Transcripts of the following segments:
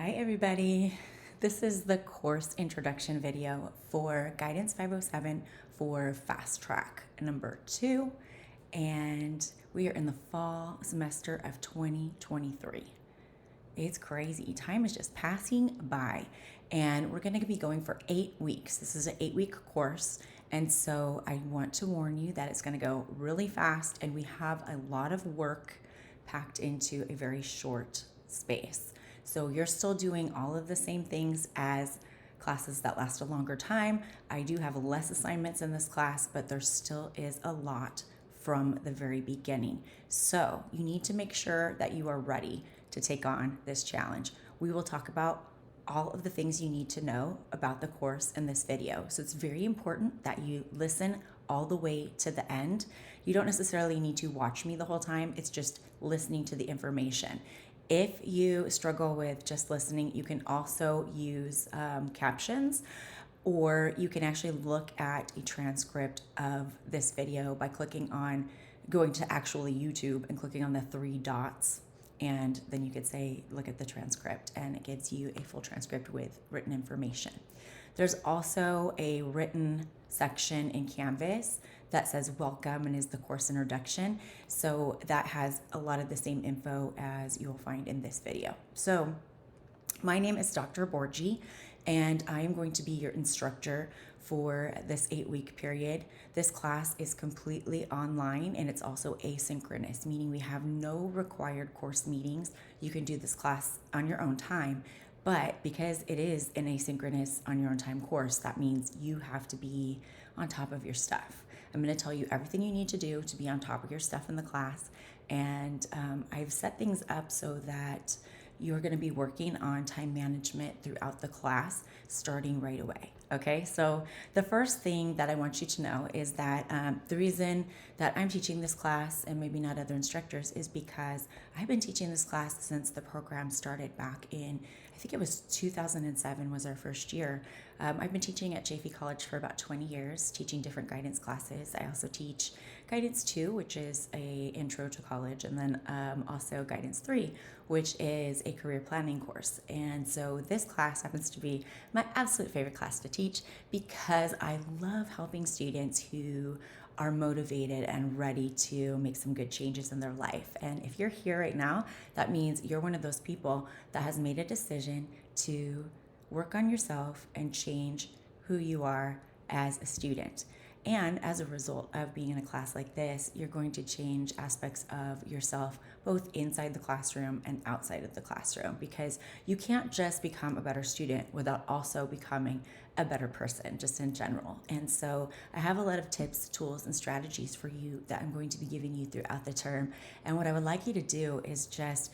Hi everybody. This is the course introduction video for Guidance 507 for Fast Track number 2, and we are in the fall semester of 2023. It's crazy. Time is just passing by, and we're going to be going for 8 weeks. This is an 8-week course, and so I want to warn you that it's going to go really fast, and we have a lot of work packed into a very short space. So you're still doing all of the same things as classes that last a longer time. I do have less assignments in this class, but there still is a lot from the very beginning. So you need to make sure that you are ready to take on this challenge. We will talk about all of the things you need to know about the course in this video. So it's very important that you listen all the way to the end. You don't necessarily need to watch me the whole time. It's just listening to the information. If you struggle with just listening, you can also use captions, or you can actually look at a transcript of this video by going to actually YouTube and clicking on the 3 dots. And then you could say, look at the transcript, and it gives you a full transcript with written information. There's also a written section in Canvas that says welcome and is the course introduction. So that has a lot of the same info as you'll find in this video. So my name is Dr. Borgi, and I am going to be your instructor for this 8-week period. This class is completely online, and it's also asynchronous, meaning we have no required course meetings. You can do this class on your own time, but because it is an asynchronous on your own time course, that means you have to be on top of your stuff. I'm going to tell you everything you need to do to be on top of your stuff in the class, and I've set things up so that you're going to be working on time management throughout the class starting right away. Okay, so the first thing that I want you to know is that the reason that I'm teaching this class and maybe not other instructors is because I've been teaching this class since the program started back in, I think it was 2007 was our first year. I've been teaching at Chaffey College for about 20 years, teaching different guidance classes. I also teach Guidance 2, which is a intro to college, and then also Guidance 3, which is a career planning course. And so this class happens to be my absolute favorite class to teach because I love helping students who are motivated and ready to make some good changes in their life. And if you're here right now, that means you're one of those people that has made a decision to work on yourself and change who you are as a student. And as a result of being in a class like this, you're going to change aspects of yourself both inside the classroom and outside of the classroom, because you can't just become a better student without also becoming a better person just in general. And so I have a lot of tips, tools, and strategies for you that I'm going to be giving you throughout the term. And what I would like you to do is just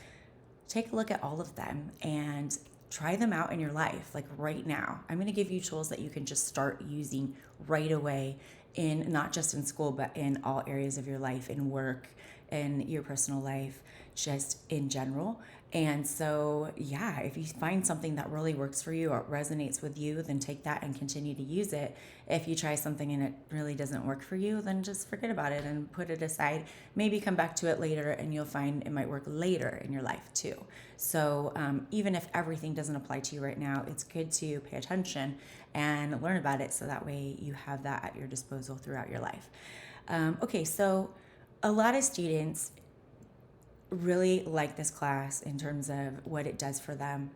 take a look at all of them and try them out in your life, like right now. I'm going to give you tools that you can just start using right away, in not just in school, but in all areas of your life, in work, in your personal life, just in general. And so, yeah, if you find something that really works for you or resonates with you, then take that and continue to use it. If you try something and it really doesn't work for you, then just forget about it and put it aside. Maybe come back to it later, and you'll find it might work later in your life too. So even if everything doesn't apply to you right now, it's good to pay attention and learn about it, so that way you have that at your disposal throughout your life. Okay, so a lot of students really like this class in terms of what it does for them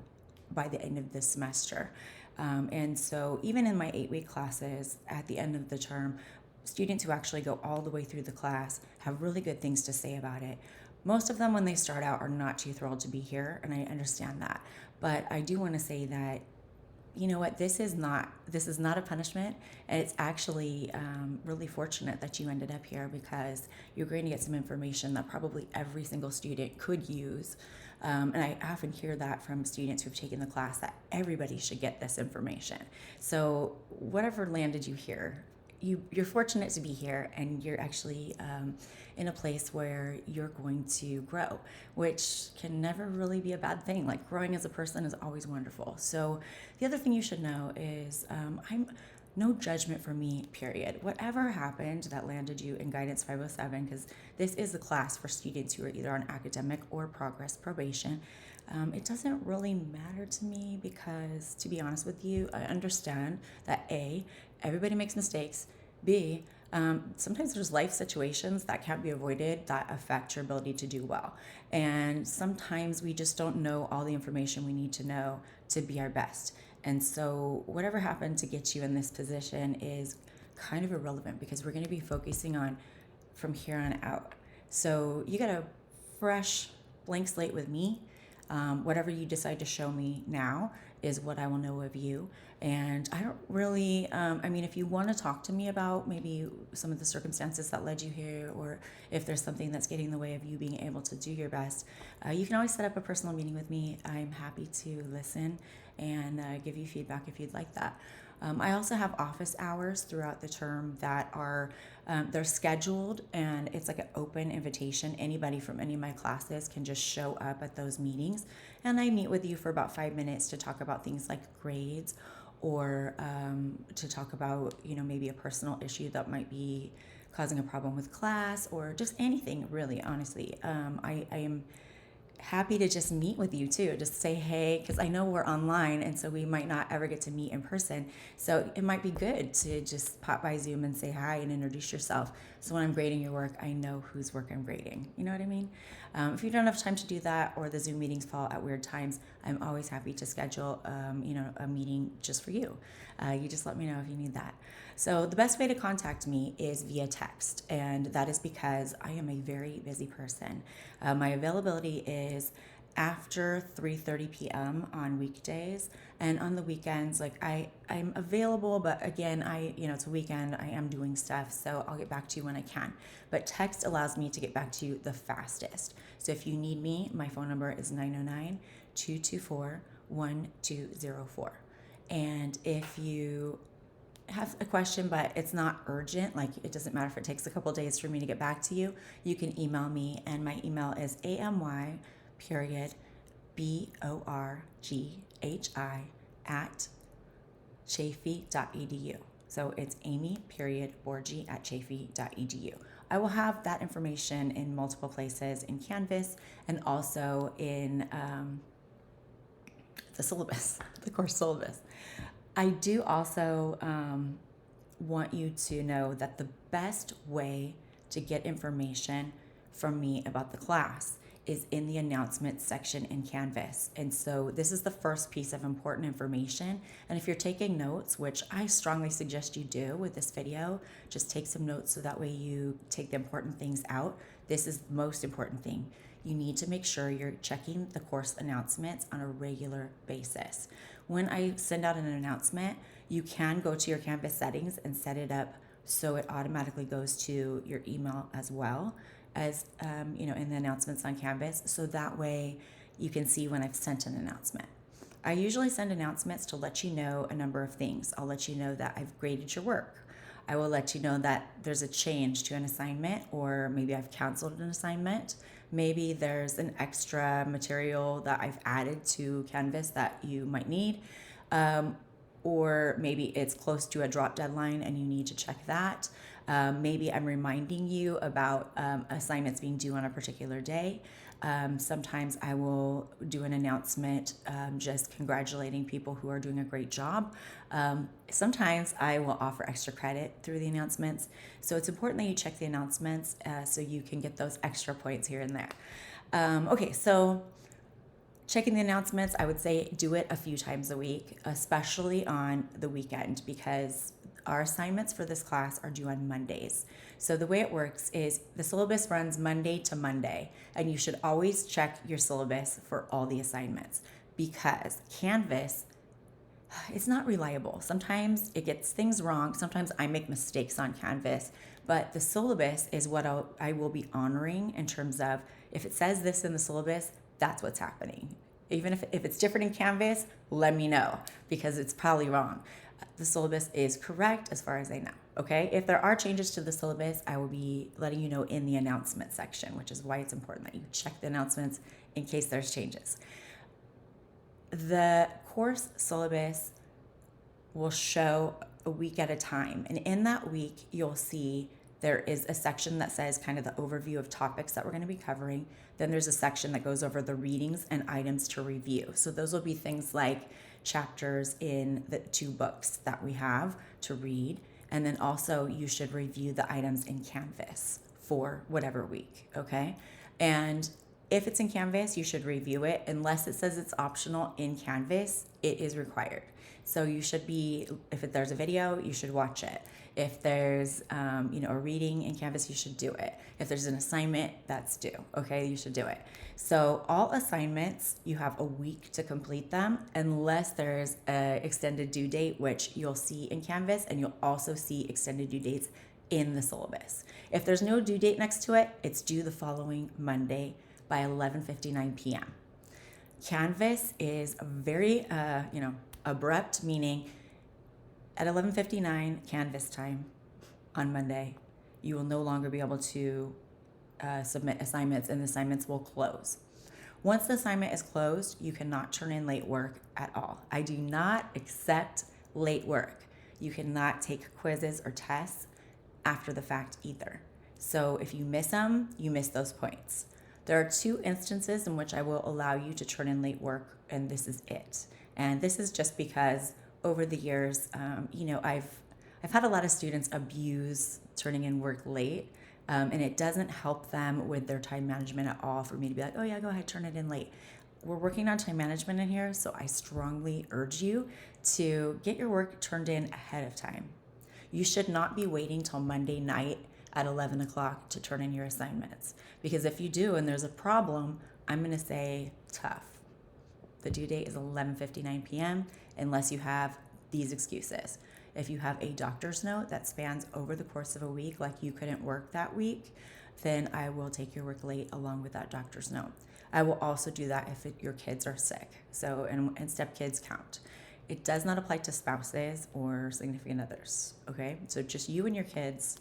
by the end of this semester. And so even in my 8-week classes at the end of the term, students who actually go all the way through the class have really good things to say about it. Most of them, when they start out, are not too thrilled to be here, and I understand that. But I do want to say that, you know what, this is not a punishment, and it's actually really fortunate that you ended up here, because you're going to get some information that probably every single student could use. And I often hear that from students who've taken the class, that everybody should get this information. So whatever landed you here, you're fortunate to be here, and you're actually in a place where you're going to grow, which can never really be a bad thing. Like, growing as a person is always wonderful. So the other thing you should know is I'm no judgment for me, period. Whatever happened that landed you in Guidance 507, because this is the class for students who are either on academic or progress probation. It doesn't really matter to me because, to be honest with you, I understand that A, everybody makes mistakes. B, sometimes there's life situations that can't be avoided that affect your ability to do well. And sometimes we just don't know all the information we need to know to be our best. And so, whatever happened to get you in this position is kind of irrelevant because we're going to be focusing on from here on out. So, you got a fresh blank slate with me. Whatever you decide to show me now is what I will know of you. And I don't really, if you want to talk to me about maybe some of the circumstances that led you here, or if there's something that's getting in the way of you being able to do your best, you can always set up a personal meeting with me. I'm happy to listen and give you feedback if you'd like that. I also have office hours throughout the term that are they're scheduled, and it's like an open invitation. Anybody from any of my classes can just show up at those meetings, and I meet with you for about 5 minutes to talk about things like grades, or to talk about maybe a personal issue that might be causing a problem with class, or just anything really. Honestly, I am happy to just meet with you too, just say hey, because I know we're online and so we might not ever get to meet in person, so it might be good to just pop by Zoom and say hi and introduce yourself, so when I'm grading your work I know whose work I'm grading. You know what I mean? If you don't have time to do that, or the Zoom meetings fall at weird times, I'm always happy to schedule a meeting just for you. You just let me know if you need that. So the best way to contact me is via text, and that is because I am a very busy person. My availability is after 3:30 p.m. on weekdays, and on the weekends, like I'm available, but again, it's a weekend, I am doing stuff, so I'll get back to you when I can. But text allows me to get back to you the fastest. So if you need me, my phone number is 909-224-1204. And if you have a question but it's not urgent, like it doesn't matter if it takes a couple days for me to get back to you, you can email me, and my email is amy.borgi@chaffey.edu. So it's amy.borgi@chaffey.edu. I will have that information in multiple places in Canvas, and also in the syllabus, the course syllabus. I do also want you to know that the best way to get information from me about the class is in the announcements section in Canvas. And so this is the first piece of important information. And if you're taking notes, which I strongly suggest you do with this video, just take some notes so that way you take the important things out. This is the most important thing. You need to make sure you're checking the course announcements on a regular basis. When I send out an announcement, you can go to your Canvas settings and set it up so it automatically goes to your email as well as in the announcements on Canvas, so that way you can see when I've sent an announcement. I usually send announcements to let you know a number of things. I'll let you know that I've graded your work. I will let you know that there's a change to an assignment, or maybe I've canceled an assignment. Maybe there's an extra material that I've added to Canvas that you might need. Or maybe it's close to a drop deadline and you need to check that. Maybe I'm reminding you about assignments being due on a particular day. Sometimes I will do an announcement just congratulating people who are doing a great job. Sometimes I will offer extra credit through the announcements. So it's important that you check the announcements so you can get those extra points here and there. Okay, so checking the announcements, I would say do it a few times a week, especially on the weekend, because our assignments for this class are due on Mondays. So the way it works is the syllabus runs Monday to Monday, and you should always check your syllabus for all the assignments, because Canvas, it's not reliable. Sometimes it gets things wrong. Sometimes I make mistakes on Canvas, but the syllabus is what I will be honoring in terms of if it says this in the syllabus, that's what's happening. Even if it's different in Canvas, let me know, because it's probably wrong. The syllabus is correct as far as I know, okay? If there are changes to the syllabus, I will be letting you know in the announcement section, which is why it's important that you check the announcements in case there's changes. The course syllabus will show a week at a time, and in that week, you'll see There is a section that says kind of the overview of topics that we're going to be covering. Then there's a section that goes over the readings and items to review. So those will be things like chapters in the 2 books that we have to read. And then also you should review the items in Canvas for whatever week, okay? And if it's in Canvas, you should review it. Unless it says it's optional in Canvas, it is required. So you should be, if there's a video, you should watch it. If there's, a reading in Canvas, you should do it. If there's an assignment, that's due, okay? You should do it. So all assignments, you have a week to complete them unless there's an extended due date, which you'll see in Canvas, and you'll also see extended due dates in the syllabus. If there's no due date next to it, it's due the following Monday by 11:59 p.m. Canvas is very, abrupt, meaning at 11:59 Canvas time on Monday, you will no longer be able to submit assignments, and the assignments will close. Once the assignment is closed, you cannot turn in late work at all. I do not accept late work. You cannot take quizzes or tests after the fact either. So if you miss them, you miss those points. There are 2 instances in which I will allow you to turn in late work, and this is it. And this is just because over the years, I've had a lot of students abuse turning in work late, and it doesn't help them with their time management at all for me to be like, oh yeah, go ahead, turn it in late. We're working on time management in here, so I strongly urge you to get your work turned in ahead of time. You should not be waiting till Monday night at 11 o'clock to turn in your assignments, because if you do and there's a problem, I'm going to say tough. The due date is 11:59 p.m. unless you have these excuses. If you have a doctor's note that spans over the course of a week, like you couldn't work that week, then I will take your work late along with that doctor's note. I will also do that if your kids are sick. So, and step kids count. It does not apply to spouses or significant others, okay? So just you and your kids,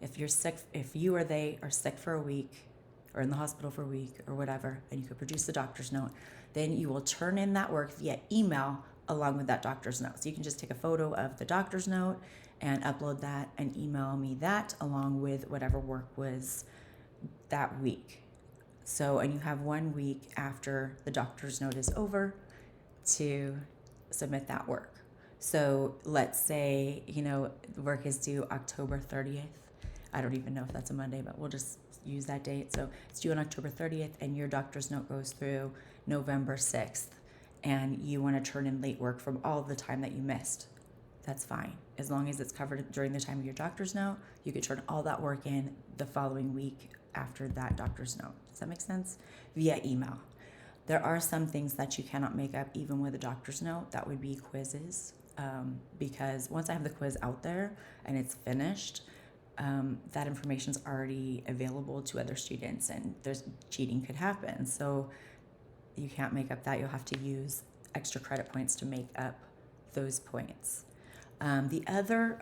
if you're sick, if you or they are sick for a week or in the hospital for a week or whatever, and you could produce the doctor's note, then you will turn in that work via email along with that doctor's note. So you can just take a photo of the doctor's note and upload that and email me that along with whatever work was that week. So, and you have 1 week after the doctor's note is over to submit that work. So let's say, the work is due October 30th. I don't even know if that's a Monday, but we'll just use that date. So it's due on October 30th, and your doctor's note goes through November 6th, and you want to turn in late work from all the time that you missed. That's fine. As long as it's covered during the time of your doctor's note, you could turn all that work in the following week after that doctor's note. Does that make sense? Via email. There are some things that you cannot make up even with a doctor's note. That would be quizzes, because once I have the quiz out there and it's finished, that information's already available to other students, and there's cheating could happen. So you can't make up that. You'll have to use extra credit points to make up those points. The other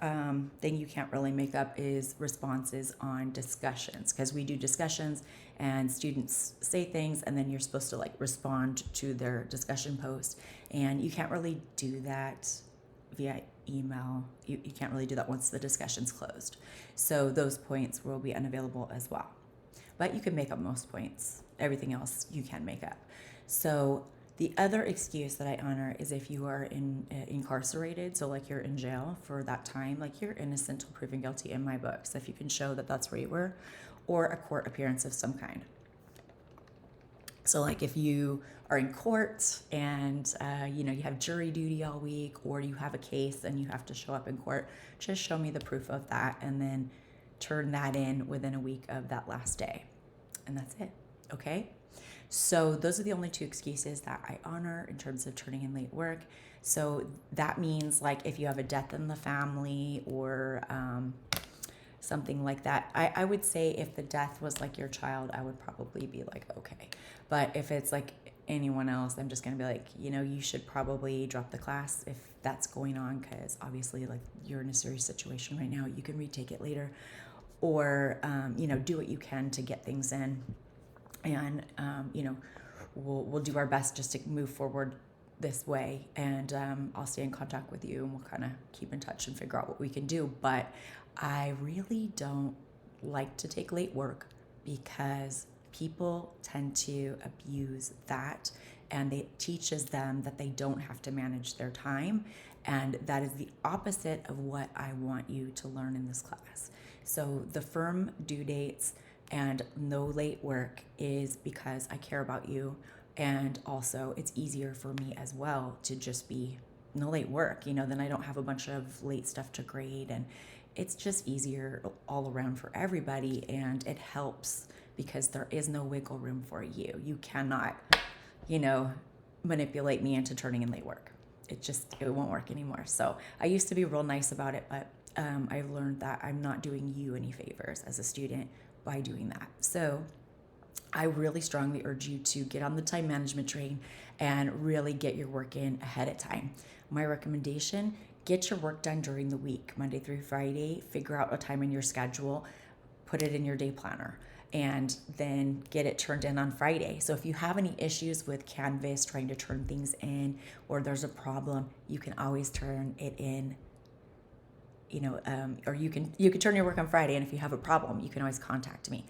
thing you can't really make up is responses on discussions, because we do discussions and students say things and then you're supposed to respond to their discussion post, and you can't really do that via email. You can't really do that once the discussion's closed. So those points will be unavailable as well. But you can make up most points. Everything else you can make up. So the other excuse that I honor is if you are incarcerated, so you're in jail for that time, you're innocent until proven guilty in my book. So if you can show that that's where you were, or a court appearance of some kind. So if you are in court and you have jury duty all week, or you have a case and you have to show up in court, just show me the proof of that and then turn that in within a week of that last day. And that's it, okay? So those are the only 2 excuses that I honor in terms of turning in late work. So that means if you have a death in the family or something like that. I would say if the death was your child, I would probably be okay. But if it's anyone else, I'm just going to be you should probably drop the class if that's going on, because obviously you're in a serious situation right now. You can retake it later, or do what you can to get things in. And, we'll do our best just to move forward this way. And I'll stay in contact with you, and we'll kind of keep in touch and figure out what we can do. But I really don't like to take late work because people tend to abuse that, and it teaches them that they don't have to manage their time. And that is the opposite of what I want you to learn in this class. So the firm due dates and no late work is because I care about you. And also it's easier for me as well to just be no late work, then I don't have a bunch of late stuff to grade, and it's just easier all around for everybody. And it helps because there is no wiggle room for you. You cannot, manipulate me into turning in late work. It won't work anymore. So I used to be real nice about it, but I've learned that I'm not doing you any favors as a student by doing that. So I really strongly urge you to get on the time management train and really get your work in ahead of time. My recommendation, get your work done during the week, Monday through Friday. Figure out a time in your schedule, put it in your day planner, and then get it turned in on Friday. So if you have any issues with Canvas trying to turn things in, or there's a problem, you can always turn it in, or you can turn your work on Friday. And if you have a problem, you can always contact me.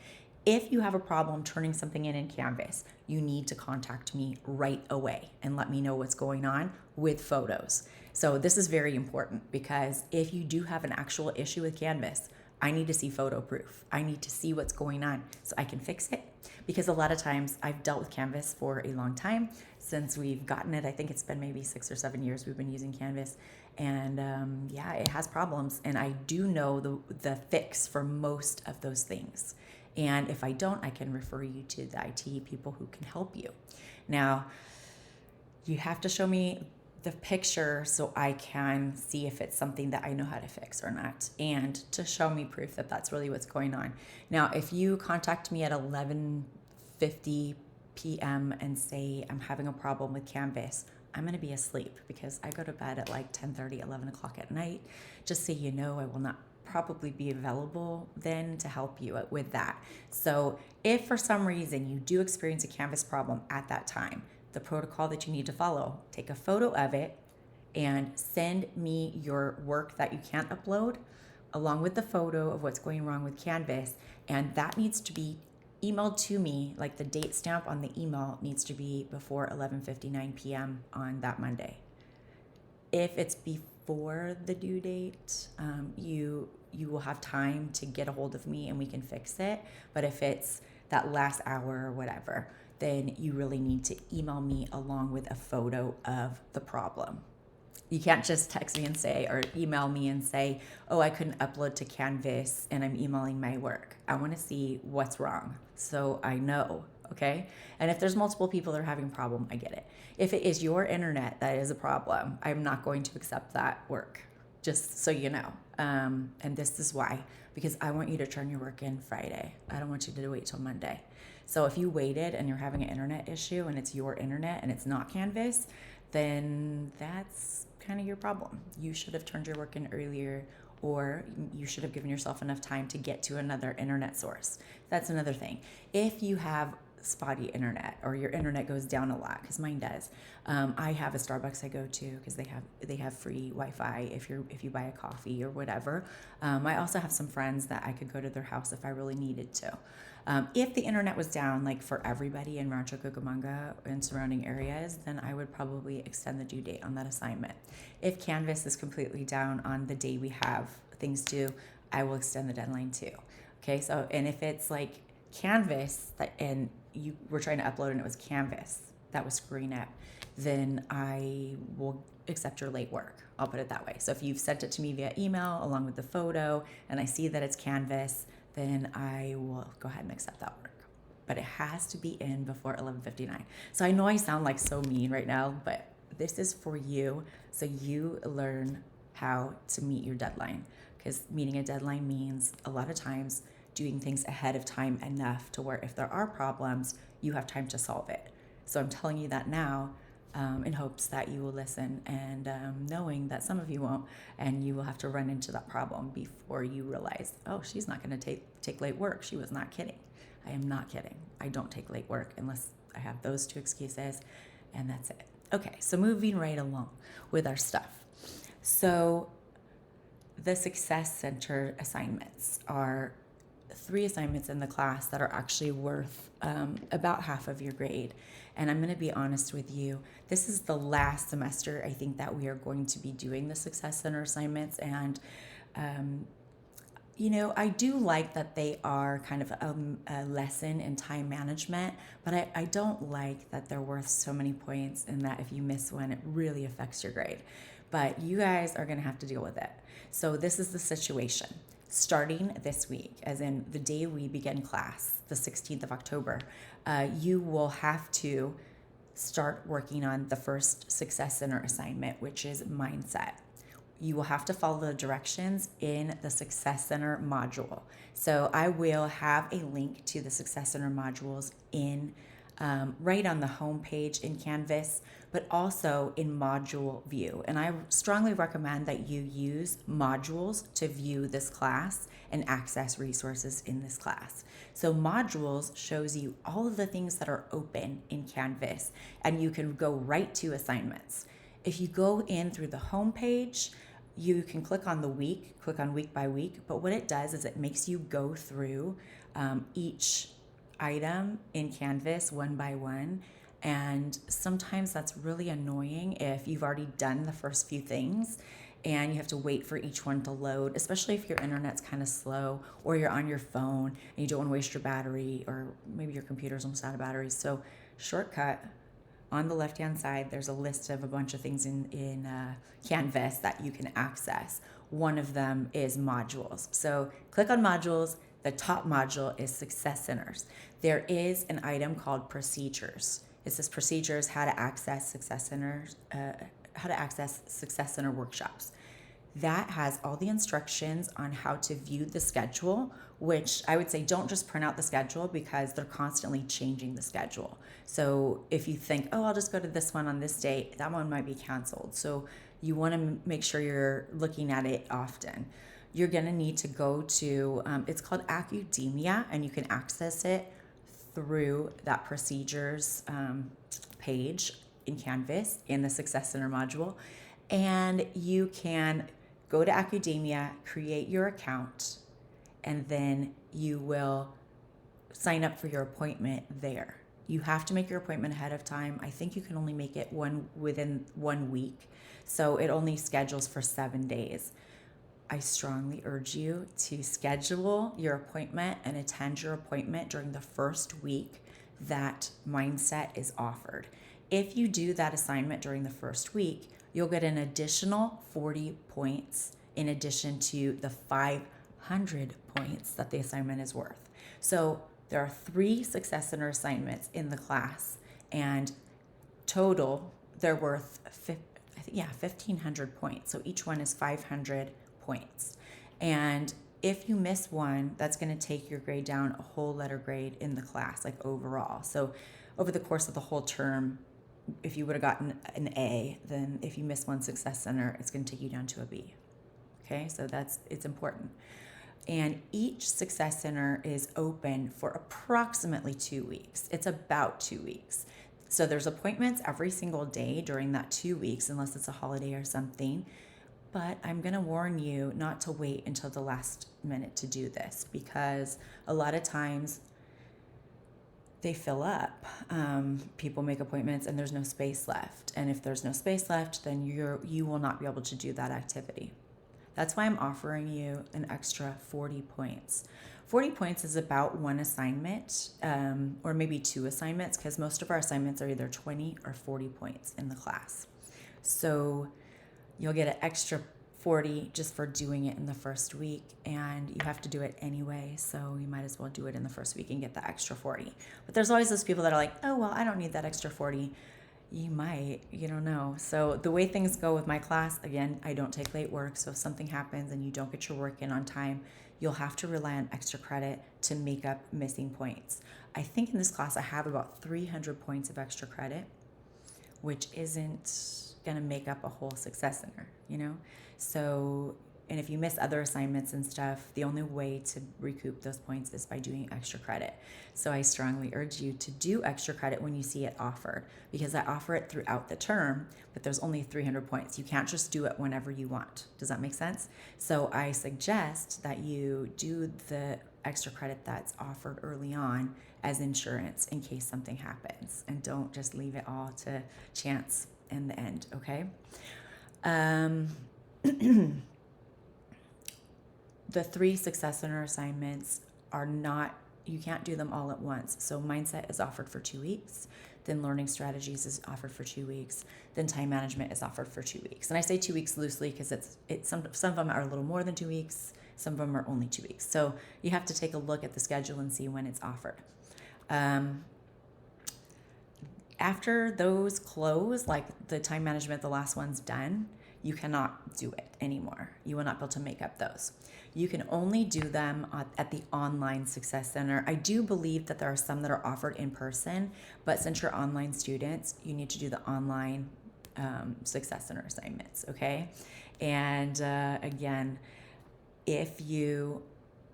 If you have a problem turning something in Canvas, you need to contact me right away and let me know what's going on with photos. So this is very important, because if you do have an actual issue with Canvas, I need to see photo proof. I need to see what's going on so I can fix it. Because a lot of times I've dealt with Canvas for a long time since we've gotten it. I think it's been maybe 6 or 7 years we've been using Canvas. And it has problems. And I do know the fix for most of those things. And if I don't, I can refer you to the IT people who can help you. Now, you have to show me the picture so I can see if it's something that I know how to fix or not, and to show me proof that that's really what's going on. Now, if you contact me at 11:50 p.m. and say I'm having a problem with Canvas, I'm going to be asleep because I go to bed at like 10:30, 11 o'clock at night. Just so you know, I will not probably be available then to help you with that. So if for some reason you do experience a Canvas problem at that time, the protocol that you need to follow, take a photo of it and send me your work that you can't upload along with the photo of what's going wrong with Canvas. And that needs to be emailed to me, like the date stamp on the email needs to be before 11:59 p.m. on that Monday. If it's before the due date, you will have time to get a hold of me and we can fix it. But if it's that last hour or whatever, then you really need to email me along with a photo of the problem. You can't just text me and say, or email me and say, oh, I couldn't upload to Canvas and I'm emailing my work. I want to see what's wrong so I know, okay? And if there's multiple people that are having a problem, I get it. If it is your internet that is a problem, I'm not going to accept that work, just so you know. And this is why, because I want you to turn your work in Friday. I don't want you to wait till Monday. So if you waited and you're having an internet issue and it's your internet and it's not Canvas, then that's kind of your problem. You should have turned your work in earlier, or you should have given yourself enough time to get to another internet source. That's another thing. If you have spotty internet or your internet goes down a lot, because mine does. I have a Starbucks I go to because they have free Wi-Fi if you buy a coffee or whatever. I also have some friends that I could go to their house if I really needed to. If the internet was down, like for everybody in Rancho Cucamonga and surrounding areas, then I would probably extend the due date on that assignment. If Canvas is completely down on the day we have things due, I will extend the deadline too. Okay, so, and if it's like Canvas and you were trying to upload and it was Canvas that was screwing up, then I will accept your late work. I'll put it that way. So if you've sent it to me via email along with the photo and I see that it's Canvas, then I will go ahead and accept that work. But it has to be in before 11:59. So I know I sound like so mean right now, but this is for you so you learn how to meet your deadline. Because meeting a deadline means a lot of times doing things ahead of time enough to where if there are problems, you have time to solve it. So I'm telling you that now in hopes that you will listen, and knowing that some of you won't, and you will have to run into that problem before you realize, oh, she's not going to take late work. She was not kidding. I am not kidding. I don't take late work unless I have those two excuses, and that's it. Okay, so moving right along with our stuff. So the Success Center assignments are 3 assignments in the class that are actually worth about half of your grade. And I'm going to be honest with you, this is the last semester I think that we are going to be doing the Success Center assignments. And I do like that they are kind of a lesson in time management, but I don't like that they're worth so many points and that if you miss one, it really affects your grade. But you guys are going to have to deal with it. So this is the situation. Starting this week, as in the day we begin class, the 16th of October, you will have to start working on the first Success Center assignment, which is mindset. You will have to follow the directions in the Success Center module. So I will have a link to the Success Center modules in right on the home page in Canvas, but also in module view. And I strongly recommend that you use modules to view this class and access resources in this class. So modules shows you all of the things that are open in Canvas, and you can go right to assignments. If you go in through the home page, you can click on the week, click on week by week, but what it does is it makes you go through each item in Canvas one by one. And sometimes that's really annoying if you've already done the first few things and you have to wait for each one to load, especially if your internet's kind of slow or you're on your phone and you don't want to waste your battery, or maybe your computer's almost out of batteries. So shortcut, on the left-hand side, there's a list of a bunch of things in Canvas that you can access. One of them is modules. So click on modules. The top module is Success Centers. There is an item called procedures. It says procedures, how to access Success Centers, how to access Success Center workshops. That has all the instructions on how to view the schedule, which I would say don't just print out the schedule because they're constantly changing the schedule. So if you think, oh, I'll just go to this one on this date, that one might be canceled. So you want to make sure you're looking at it often. You're going to need to go to, it's called Academia, and you can access it through that procedures page in Canvas in the Success Center module. And you can go to Academia, create your account, and then you will sign up for your appointment there. You have to make your appointment ahead of time. I think you can only make it within 1 week. So it only schedules for 7 days. I strongly urge you to schedule your appointment and attend your appointment during the first week that mindset is offered. If you do that assignment during the first week, you'll get an additional 40 points in addition to the 500 points that the assignment is worth. So there are 3 Success Center assignments in the class, and total they're worth 1,500 points. So each one is 500 points. And if you miss one, that's going to take your grade down a whole letter grade in the class, like overall. So over the course of the whole term, if you would have gotten an A, then if you miss one Success Center, it's going to take you down to a B. Okay, so it's important. And each Success Center is open for approximately 2 weeks. It's about 2 weeks. So there's appointments every single day during that 2 weeks, unless it's a holiday or something. But I'm going to warn you not to wait until the last minute to do this, because a lot of times they fill up. People make appointments and there's no space left. And if there's no space left, then you will not be able to do that activity. That's why I'm offering you an extra 40 points. 40 points is about one assignment, or maybe 2 assignments, because most of our assignments are either 20 or 40 points in the class. So you'll get an extra 40 just for doing it in the first week, and you have to do it anyway, so you might as well do it in the first week and get the extra 40. But there's always those people that are like, oh, well, I don't need that extra 40. You might, you don't know. So the way things go with my class, again, I don't take late work, so if something happens and you don't get your work in on time, you'll have to rely on extra credit to make up missing points. I think in this class I have about 300 points of extra credit, which isn't going to make up a whole Success Center, you know? So, and if you miss other assignments and stuff, the only way to recoup those points is by doing extra credit. So I strongly urge you to do extra credit when you see it offered, because I offer it throughout the term, but there's only 300 points. You can't just do it whenever you want. Does that make sense? So I suggest that you do the extra credit that's offered early on as insurance in case something happens, and don't just leave it all to chance in the end, okay? The 3 Success Center assignments are not, you can't do them all at once. So mindset is offered for 2 weeks. Then learning strategies is offered for 2 weeks. Then time management is offered for 2 weeks. And I say 2 weeks loosely because some of them are a little more than 2 weeks. Some of them are only 2 weeks. So you have to take a look at the schedule and see when it's offered. After those close, like the time management, the last one's done, you cannot do it anymore. You will not be able to make up those. You can only do them at the online Success Center. I do believe that there are some that are offered in person, but since you're online students, you need to do the online Success Center assignments, okay? And again, if you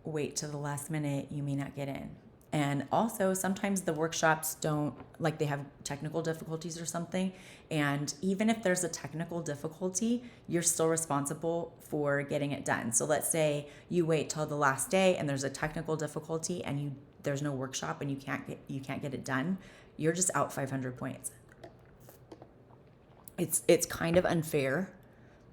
wait till the last minute, you may not get in. And also sometimes the workshops don't, like they have technical difficulties or something. And even if there's a technical difficulty, you're still responsible for getting it done. So let's say you wait till the last day and there's a technical difficulty and there's no workshop and you can't get it done. You're just out 500 points. It's kind of unfair,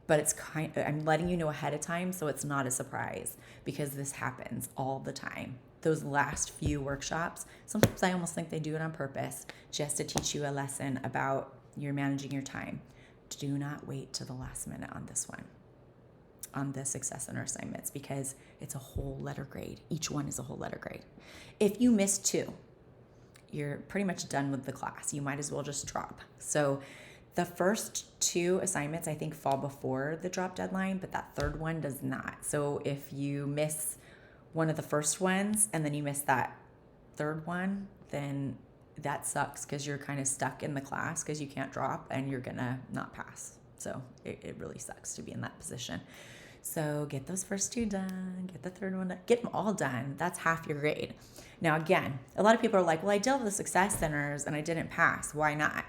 but I'm letting you know ahead of time so it's not a surprise, because this happens all the time. Those last few workshops, sometimes I almost think they do it on purpose just to teach you a lesson about you're managing your time. Do not wait to the last minute on this one, on the Success Center assignments, because it's a whole letter grade. Each one is a whole letter grade. If you miss 2, you're pretty much done with the class. You might as well just drop. So the first 2 assignments, I think, fall before the drop deadline, but that third one does not. So if you miss one of the first ones and then you miss that third one, then that sucks, because you're kind of stuck in the class because you can't drop and you're gonna not pass. So it really sucks to be in that position. So get those first 2 done, get the third one done, get them all done. That's half your grade. Now again, a lot of people are like, well, I did the Success Centers and I didn't pass. Why not?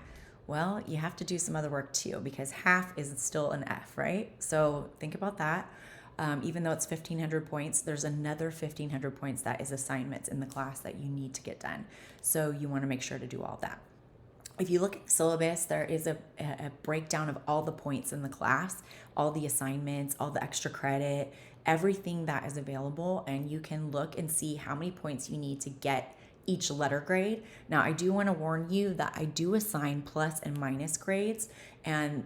Well, you have to do some other work too, because half is still an F, right? So think about that. Even though it's 1,500 points, there's another 1,500 points that is assignments in the class that you need to get done. So you want to make sure to do all that. If you look at the syllabus, there is a breakdown of all the points in the class, all the assignments, all the extra credit, everything that is available, and you can look and see how many points you need to get each letter grade. Now, I do want to warn you that I do assign plus and minus grades, and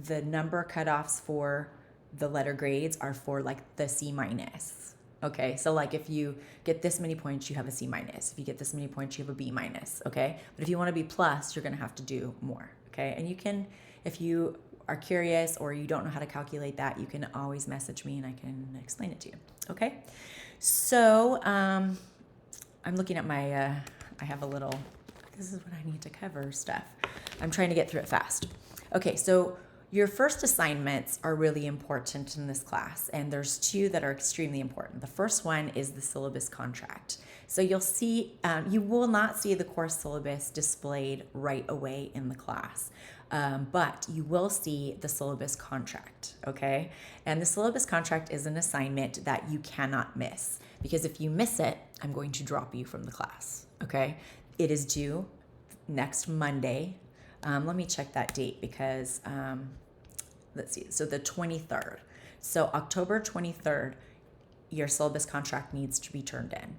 the number cutoffs for the letter grades are for like the C minus. Okay, so like if you get this many points, you have a C minus. If you get this many points, you have a B minus. Okay, but if you want to be plus, you're going to have to do more. Okay, and you can, if you are curious or you don't know how to calculate that, you can always message me and I can explain it to you. Okay, so I'm looking at my, I have a little, this is what I need to cover stuff. I'm trying to get through it fast. Okay, so your first assignments are really important in this class, and there's 2 that are extremely important. The first one is the syllabus contract. So you'll see, you will not see the course syllabus displayed right away in the class, but you will see the syllabus contract, okay? And the syllabus contract is an assignment that you cannot miss, because if you miss it, I'm going to drop you from the class, okay? It is due next Monday. Let me check that date, because let's see, so the 23rd. So October 23rd, your syllabus contract needs to be turned in.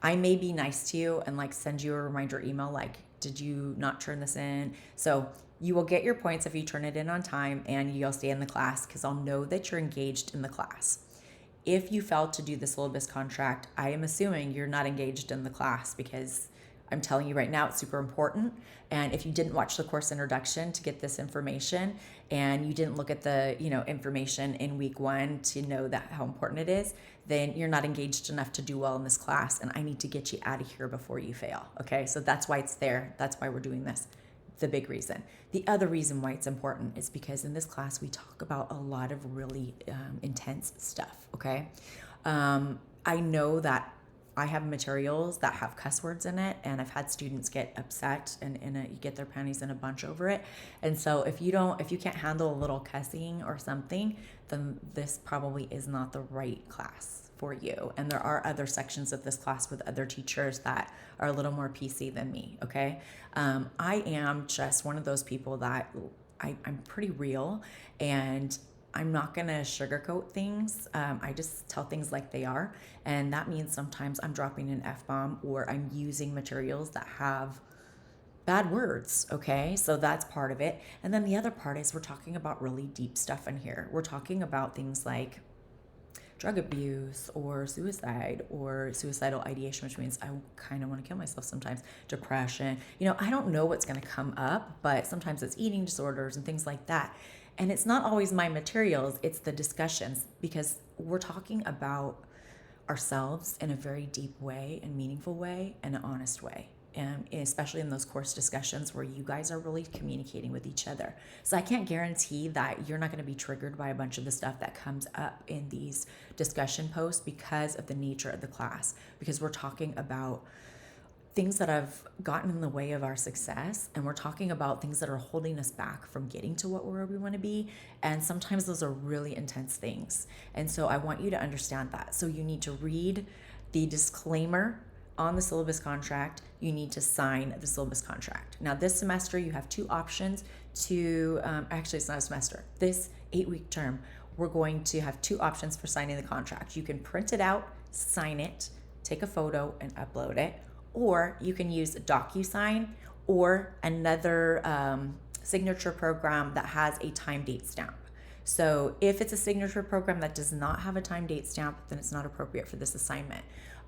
I may be nice to you and like send you a reminder email like, did you not turn this in? So you will get your points if you turn it in on time, and you'll stay in the class because I'll know that you're engaged in the class. If you failed to do the syllabus contract, I am assuming you're not engaged in the class, because I'm telling you right now, it's super important. And if you didn't watch the course introduction to get this information, and you didn't look at the information in week 1 to know that how important it is, then you're not engaged enough to do well in this class. And I need to get you out of here before you fail. Okay, so that's why it's there. That's why we're doing this. The big reason. The other reason why it's important is because in this class we talk about a lot of really intense stuff. Okay, I know that I have materials that have cuss words in it, and I've had students get upset and you get their panties in a bunch over it. And so if you can't handle a little cussing or something, then this probably is not the right class for you. And there are other sections of this class with other teachers that are a little more PC than me, okay? I am just one of those people that I'm pretty real, and I'm not going to sugarcoat things. I just tell things like they are. And that means sometimes I'm dropping an F-bomb or I'm using materials that have bad words, okay? So that's part of it. And then the other part is we're talking about really deep stuff in here. We're talking about things like drug abuse or suicide or suicidal ideation, which means I kind of want to kill myself sometimes, depression. I don't know what's going to come up, but sometimes it's eating disorders and things like that. And it's not always my materials, it's the discussions, because we're talking about ourselves in a very deep way and meaningful way and an honest way. And especially in those course discussions where you guys are really communicating with each other. So I can't guarantee that you're not going to be triggered by a bunch of the stuff that comes up in these discussion posts because of the nature of the class, because we're talking about things that have gotten in the way of our success, and we're talking about things that are holding us back from getting to where we want to be. And sometimes those are really intense things. And so I want you to understand that. So you need to read the disclaimer on the syllabus contract. You need to sign the syllabus contract. Now this semester you have two options to, actually it's not a semester, this 8-week term, we're going to have two options for signing the contract. You can print it out, sign it, take a photo and upload it, or you can use DocuSign or another signature program that has a time date stamp. So if it's a signature program that does not have a time date stamp, then it's not appropriate for this assignment.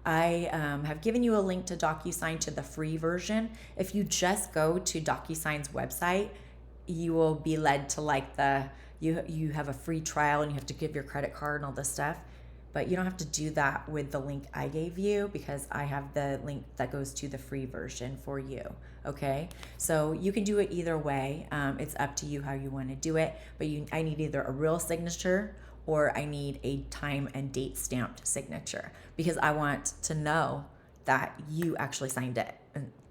I have given you a link to DocuSign to the free version. If you just go to DocuSign's website, you will be led to you have a free trial and you have to give your credit card and all this stuff. But you don't have to do that with the link I gave you, because I have the link that goes to the free version for you, okay? So you can do it either way. It's up to you how you want to do it, but I need either a real signature or I need a time and date stamped signature, because I want to know that you actually signed it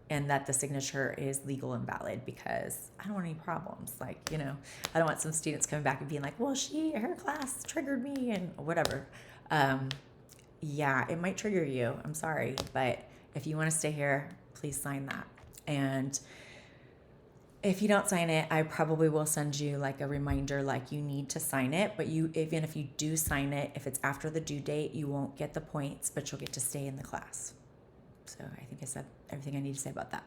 and that the signature is legal and valid, because I don't want any problems. I don't want some students coming back and being like, well, her class triggered me and whatever. Yeah, it might trigger you. I'm sorry, but if you want to stay here, please sign that. And if you don't sign it, I probably will send you a reminder, you need to sign it. But even if you do sign it, if it's after the due date, you won't get the points, but you'll get to stay in the class. So I think I said everything I need to say about that.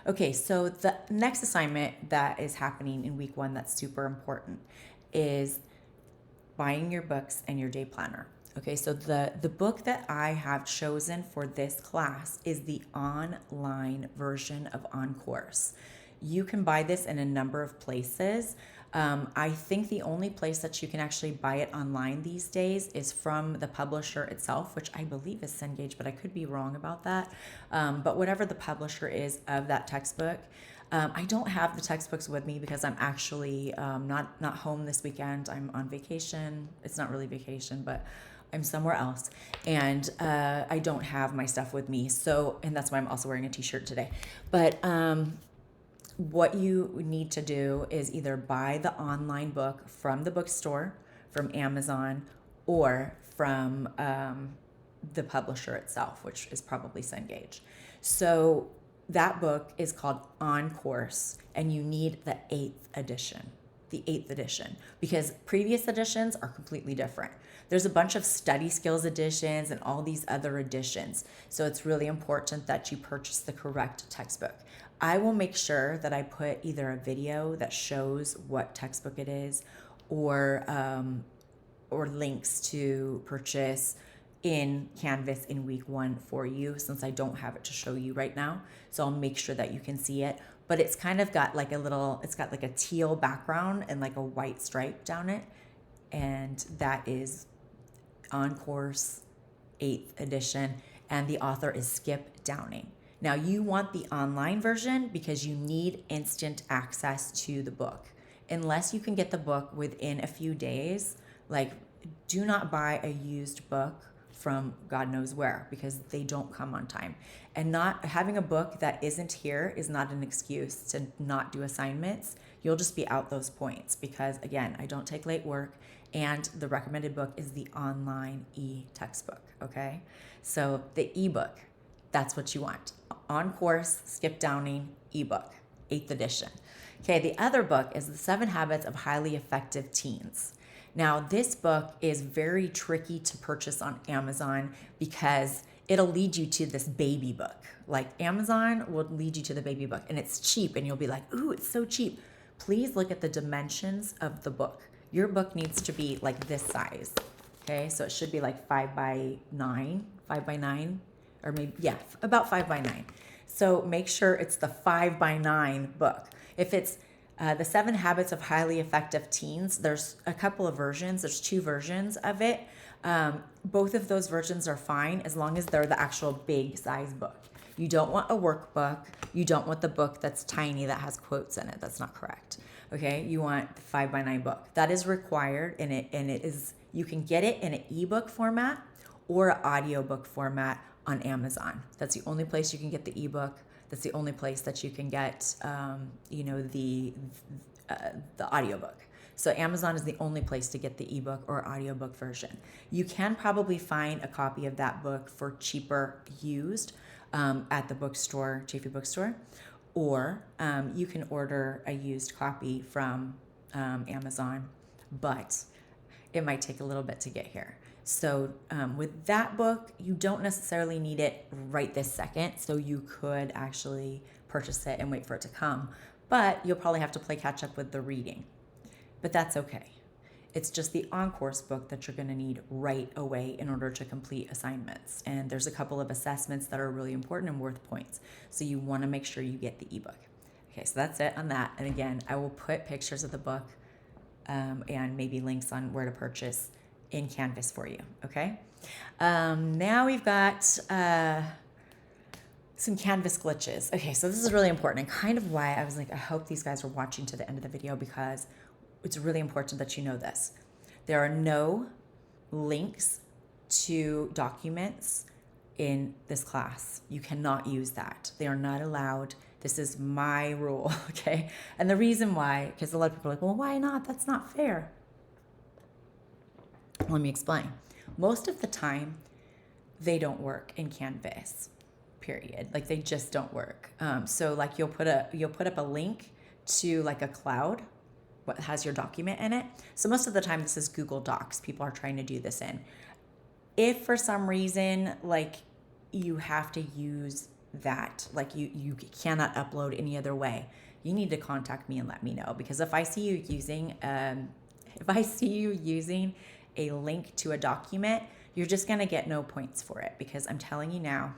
Okay, so the next assignment that is happening in week 1 that's super important is buying your books and your day planner. Okay, so the book that I have chosen for this class is the online version of On Course. You can buy this in a number of places. I think the only place that you can actually buy it online these days is from the publisher itself, which I believe is Cengage, but I could be wrong about that. But whatever the publisher is of that textbook, I don't have the textbooks with me because I'm actually not home this weekend. I'm on vacation. It's not really vacation, but I'm somewhere else, and I don't have my stuff with me. So, and that's why I'm also wearing a t-shirt today. But what you need to do is either buy the online book from the bookstore, from Amazon, or from the publisher itself, which is probably Cengage. So that book is called On Course, and you need the 8th edition. The 8th edition, because previous editions are completely different. There's a bunch of study skills editions and all these other editions. So it's really important that you purchase the correct textbook. I will make sure that I put either a video that shows what textbook it is, or links to purchase in Canvas in week 1 for you, since I don't have it to show you right now. So I'll make sure that you can see it. But it's kind of got it's got a teal background and a white stripe down it. And that is On Course 8th edition. And the author is Skip Downing. Now you want the online version because you need instant access to the book. Unless you can get the book within a few days, do not buy a used book from God knows where, because they don't come on time. And not having a book that isn't here is not an excuse to not do assignments. you'll just be out those points because, again, I don't take late work, and the recommended book is the online e-textbook, okay? So the ebook, that's what you want. On Course, Skip Downing, ebook, 8th edition. Okay, the other book is The 7 Habits of Highly Effective Teens. Now, this book is very tricky to purchase on Amazon because it'll lead you to this baby book. Like Amazon will lead you to the baby book, and it's cheap, and you'll be like, ooh, it's so cheap. Please look at the dimensions of the book. Your book needs to be like this size, okay? So it should be like 5 by 9, or maybe, yeah, about 5 by 9. So make sure it's the 5 by 9 book. If it's the 7 Habits of Highly Effective Teens, there's a couple of versions. There's 2 versions of it. Both of those versions are fine as long as they're the actual big size book. You don't want a workbook. You don't want the book that's tiny that has quotes in it. That's not correct. Okay, you want the 5 by 9 book. That is required, and it is, you can get it in an ebook format or an audiobook format on Amazon. That's the only place you can get the ebook. That's the only place that you can get, the audiobook. So Amazon is the only place to get the ebook or audiobook version. You can probably find a copy of that book for cheaper used at the bookstore, Chafee Bookstore, or you can order a used copy from Amazon, but it might take a little bit to get here. So with that book, you don't necessarily need it right this second, so you could actually purchase it and wait for it to come, but you'll probably have to play catch up with the reading. But that's okay. It's just the on-course book that you're going to need right away in order to complete assignments. And there's a couple of assessments that are really important and worth points. So you want to make sure you get the ebook. Okay, so that's it on that. And again, I will put pictures of the book and maybe links on where to purchase in Canvas for you, okay? Now we've got some Canvas glitches. Okay, so this is really important and kind of why I was like, I hope these guys are watching to the end of the video because it's really important that you know this. There are no links to documents in this class. You cannot use that. They are not allowed. This is my rule, okay? And the reason why, because a lot of people are like, well, why not? That's not fair. Let me explain. Most of the time, they don't work in Canvas, period. Like they just don't work. So like you'll put up a link to like a cloud, what has your document in it. So most of the time, this is Google Docs. People are trying to do this in. If for some reason, like you have to use that, like you cannot upload any other way, you need to contact me and let me know, because if I see you using a link to a document, you're just going to get no points for it, because I'm telling you now,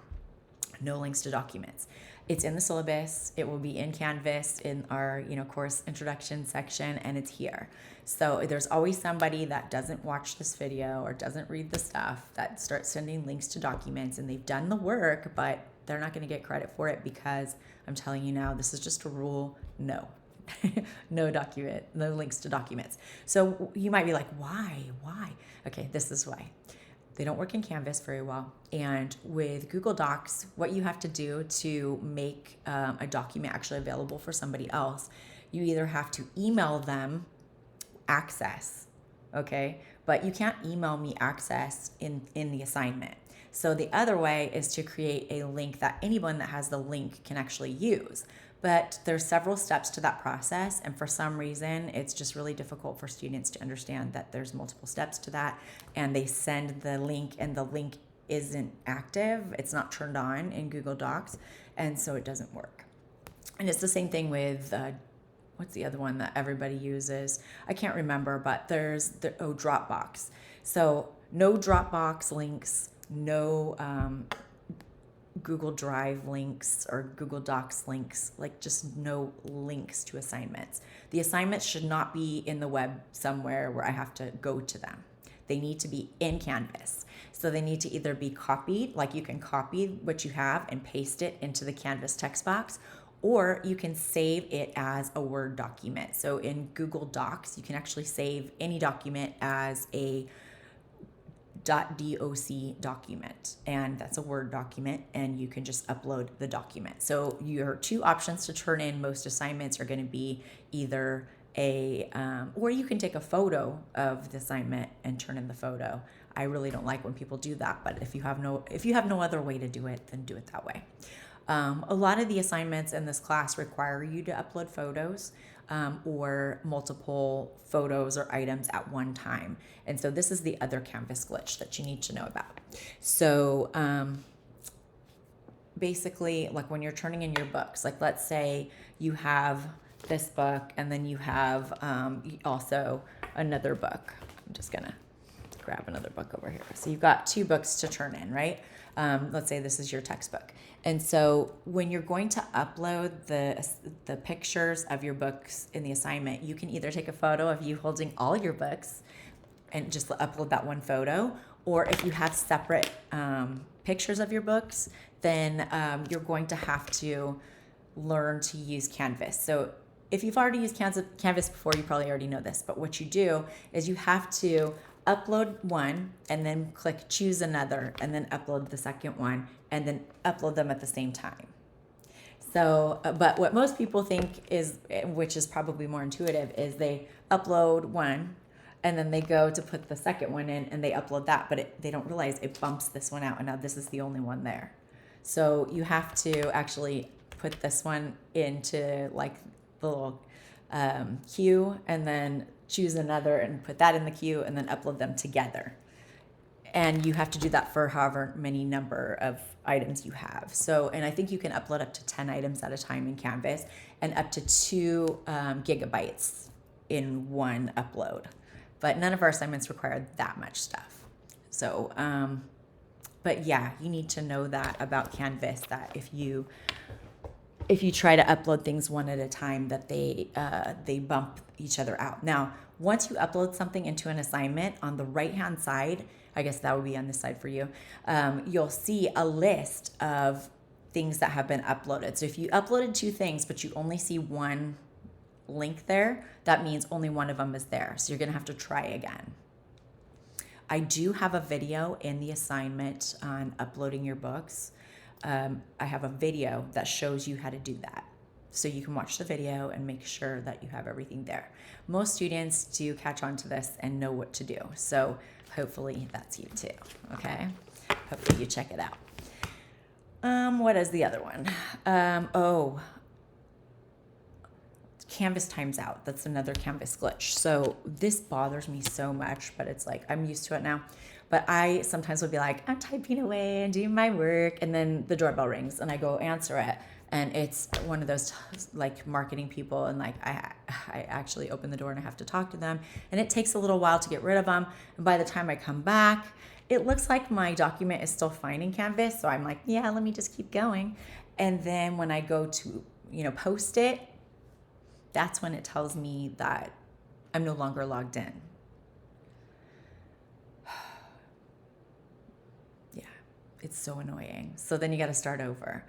no links to documents. It's in the syllabus. It will be in Canvas in our, course introduction section, and it's here. So there's always somebody that doesn't watch this video or doesn't read the stuff that starts sending links to documents, and they've done the work, but they're not going to get credit for it, because I'm telling you now, this is just a rule. No. No links to documents. So you might be like, why? Okay, this is why. They don't work in Canvas very well. And with Google Docs, what you have to do to make a document actually available for somebody else, you either have to email them access, okay? But you can't email me access in the assignment. So the other way is to create a link that anyone that has the link can actually use. But there's several steps to that process, and for some reason, it's just really difficult for students to understand that there's multiple steps to that, and they send the link, and the link isn't active. It's not turned on in Google Docs, and so it doesn't work. And it's the same thing with, what's the other one that everybody uses? I can't remember, but there's Dropbox. So no Dropbox links, no Google Drive links or Google Docs links, like just no links to assignments. The assignments should not be in the web somewhere where I have to go to them. They need to be in Canvas. So they need to either be copied, like you can copy what you have and paste it into the Canvas text box, or you can save it as a Word document. So in Google Docs, you can actually save any document as a .doc document, and that's a Word document, and you can just upload the document. So your two options to turn in most assignments are going to be either or you can take a photo of the assignment and turn in the photo. I really don't like when people do that, but if you have no other way to do it, then do it that way. A lot of the assignments in this class require you to upload photos or multiple photos or items at one time. And so this is the other Canvas glitch that you need to know about. So basically, like when you're turning in your books, like let's say you have this book and then you have also another book. I'm just going to grab another book over here. So you've got two books to turn in, right? Let's say this is your textbook. And so when you're going to upload the pictures of your books in the assignment, you can either take a photo of you holding all your books and just upload that one photo, or if you have separate pictures of your books, then you're going to have to learn to use Canvas. So if you've already used Canvas before, you probably already know this, but what you do is you have to upload one and then click choose another and then upload the second one and then upload them at the same time. So, but what most people think is, which is probably more intuitive, is they upload one and then they go to put the second one in and they upload that, but they don't realize it bumps this one out and now this is the only one there. So you have to actually put this one into like the little queue and then choose another and put that in the queue and then upload them together. And you have to do that for however many number of items you have. So, and I think you can upload up to 10 items at a time in Canvas and up to 2 gigabytes in one upload. But none of our assignments require that much stuff. So, but yeah, you need to know that about Canvas, that if you try to upload things one at a time, that they bump each other out. Now, once you upload something into an assignment, on the right-hand side, I guess that would be on this side for you, you'll see a list of things that have been uploaded. So if you uploaded 2 things, but you only see one link there, that means only one of them is there. So you're gonna have to try again. I do have a video in the assignment on uploading your books. I have a video that shows you how to do that. So you can watch the video and make sure that you have everything there. Most students do catch on to this and know what to do. So hopefully that's you too, okay? Hopefully you check it out. What is the other one? Canvas times out. That's another Canvas glitch. So this bothers me so much, but it's like, I'm used to it now. But I sometimes would be like, I'm typing away and doing my work, and then the doorbell rings and I go answer it. And it's one of those like marketing people, and like I actually open the door and I have to talk to them, and it takes a little while to get rid of them. And by the time I come back, it looks like my document is still fine in Canvas. So I'm like, yeah, let me just keep going. And then when I go to, post it, that's when it tells me that I'm no longer logged in. It's so annoying. So then you got to start over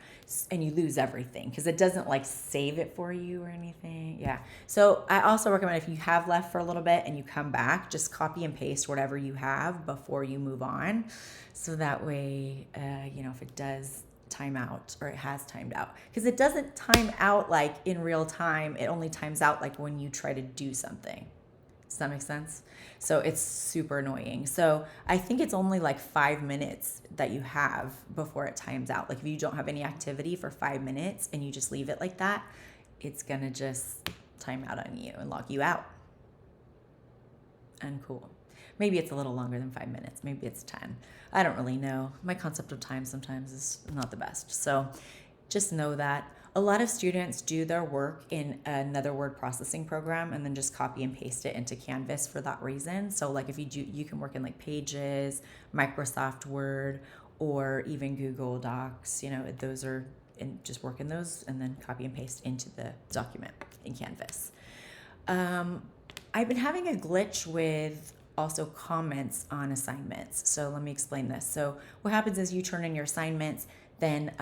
and you lose everything because it doesn't like save it for you or anything. Yeah. So I also recommend, if you have left for a little bit and you come back, just copy and paste whatever you have before you move on. So that way, if it does time out, or it has timed out, because it doesn't time out like in real time. It only times out like when you try to do something. Does that make sense? So it's super annoying. So I think it's only like 5 minutes that you have before it times out. Like if you don't have any activity for 5 minutes and you just leave it like that, it's gonna just time out on you and log you out. Uncool. Maybe it's a little longer than 5 minutes. Maybe it's 10. I don't really know. My concept of time sometimes is not the best. So just know that. A lot of students do their work in another word processing program and then just copy and paste it into Canvas for that reason. So like if you can work in like Pages, Microsoft Word, or even Google Docs, those are, and just work in those and then copy and paste into the document in Canvas. I've been having a glitch with also comments on assignments. So let me explain this. So what happens is you turn in your assignments, then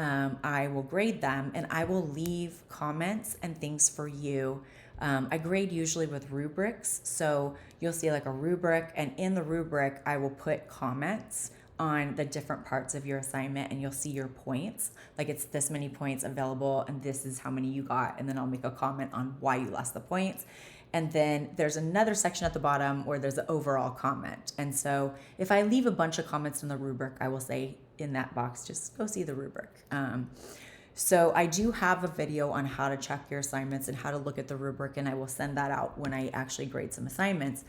I will grade them and I will leave comments and things for you I grade usually with rubrics. So you'll see like a rubric, and in the rubric, I will put comments on the different parts of your assignment, and you'll see your points. Like it's this many points available, and this is how many you got. And then I'll make a comment on why you lost the points. And then there's another section at the bottom where there's an overall comment. And so if I leave a bunch of comments in the rubric, I will say in that box, just go see the rubric. So I do have a video on how to check your assignments and how to look at the rubric, and I will send that out when I actually grade some assignments.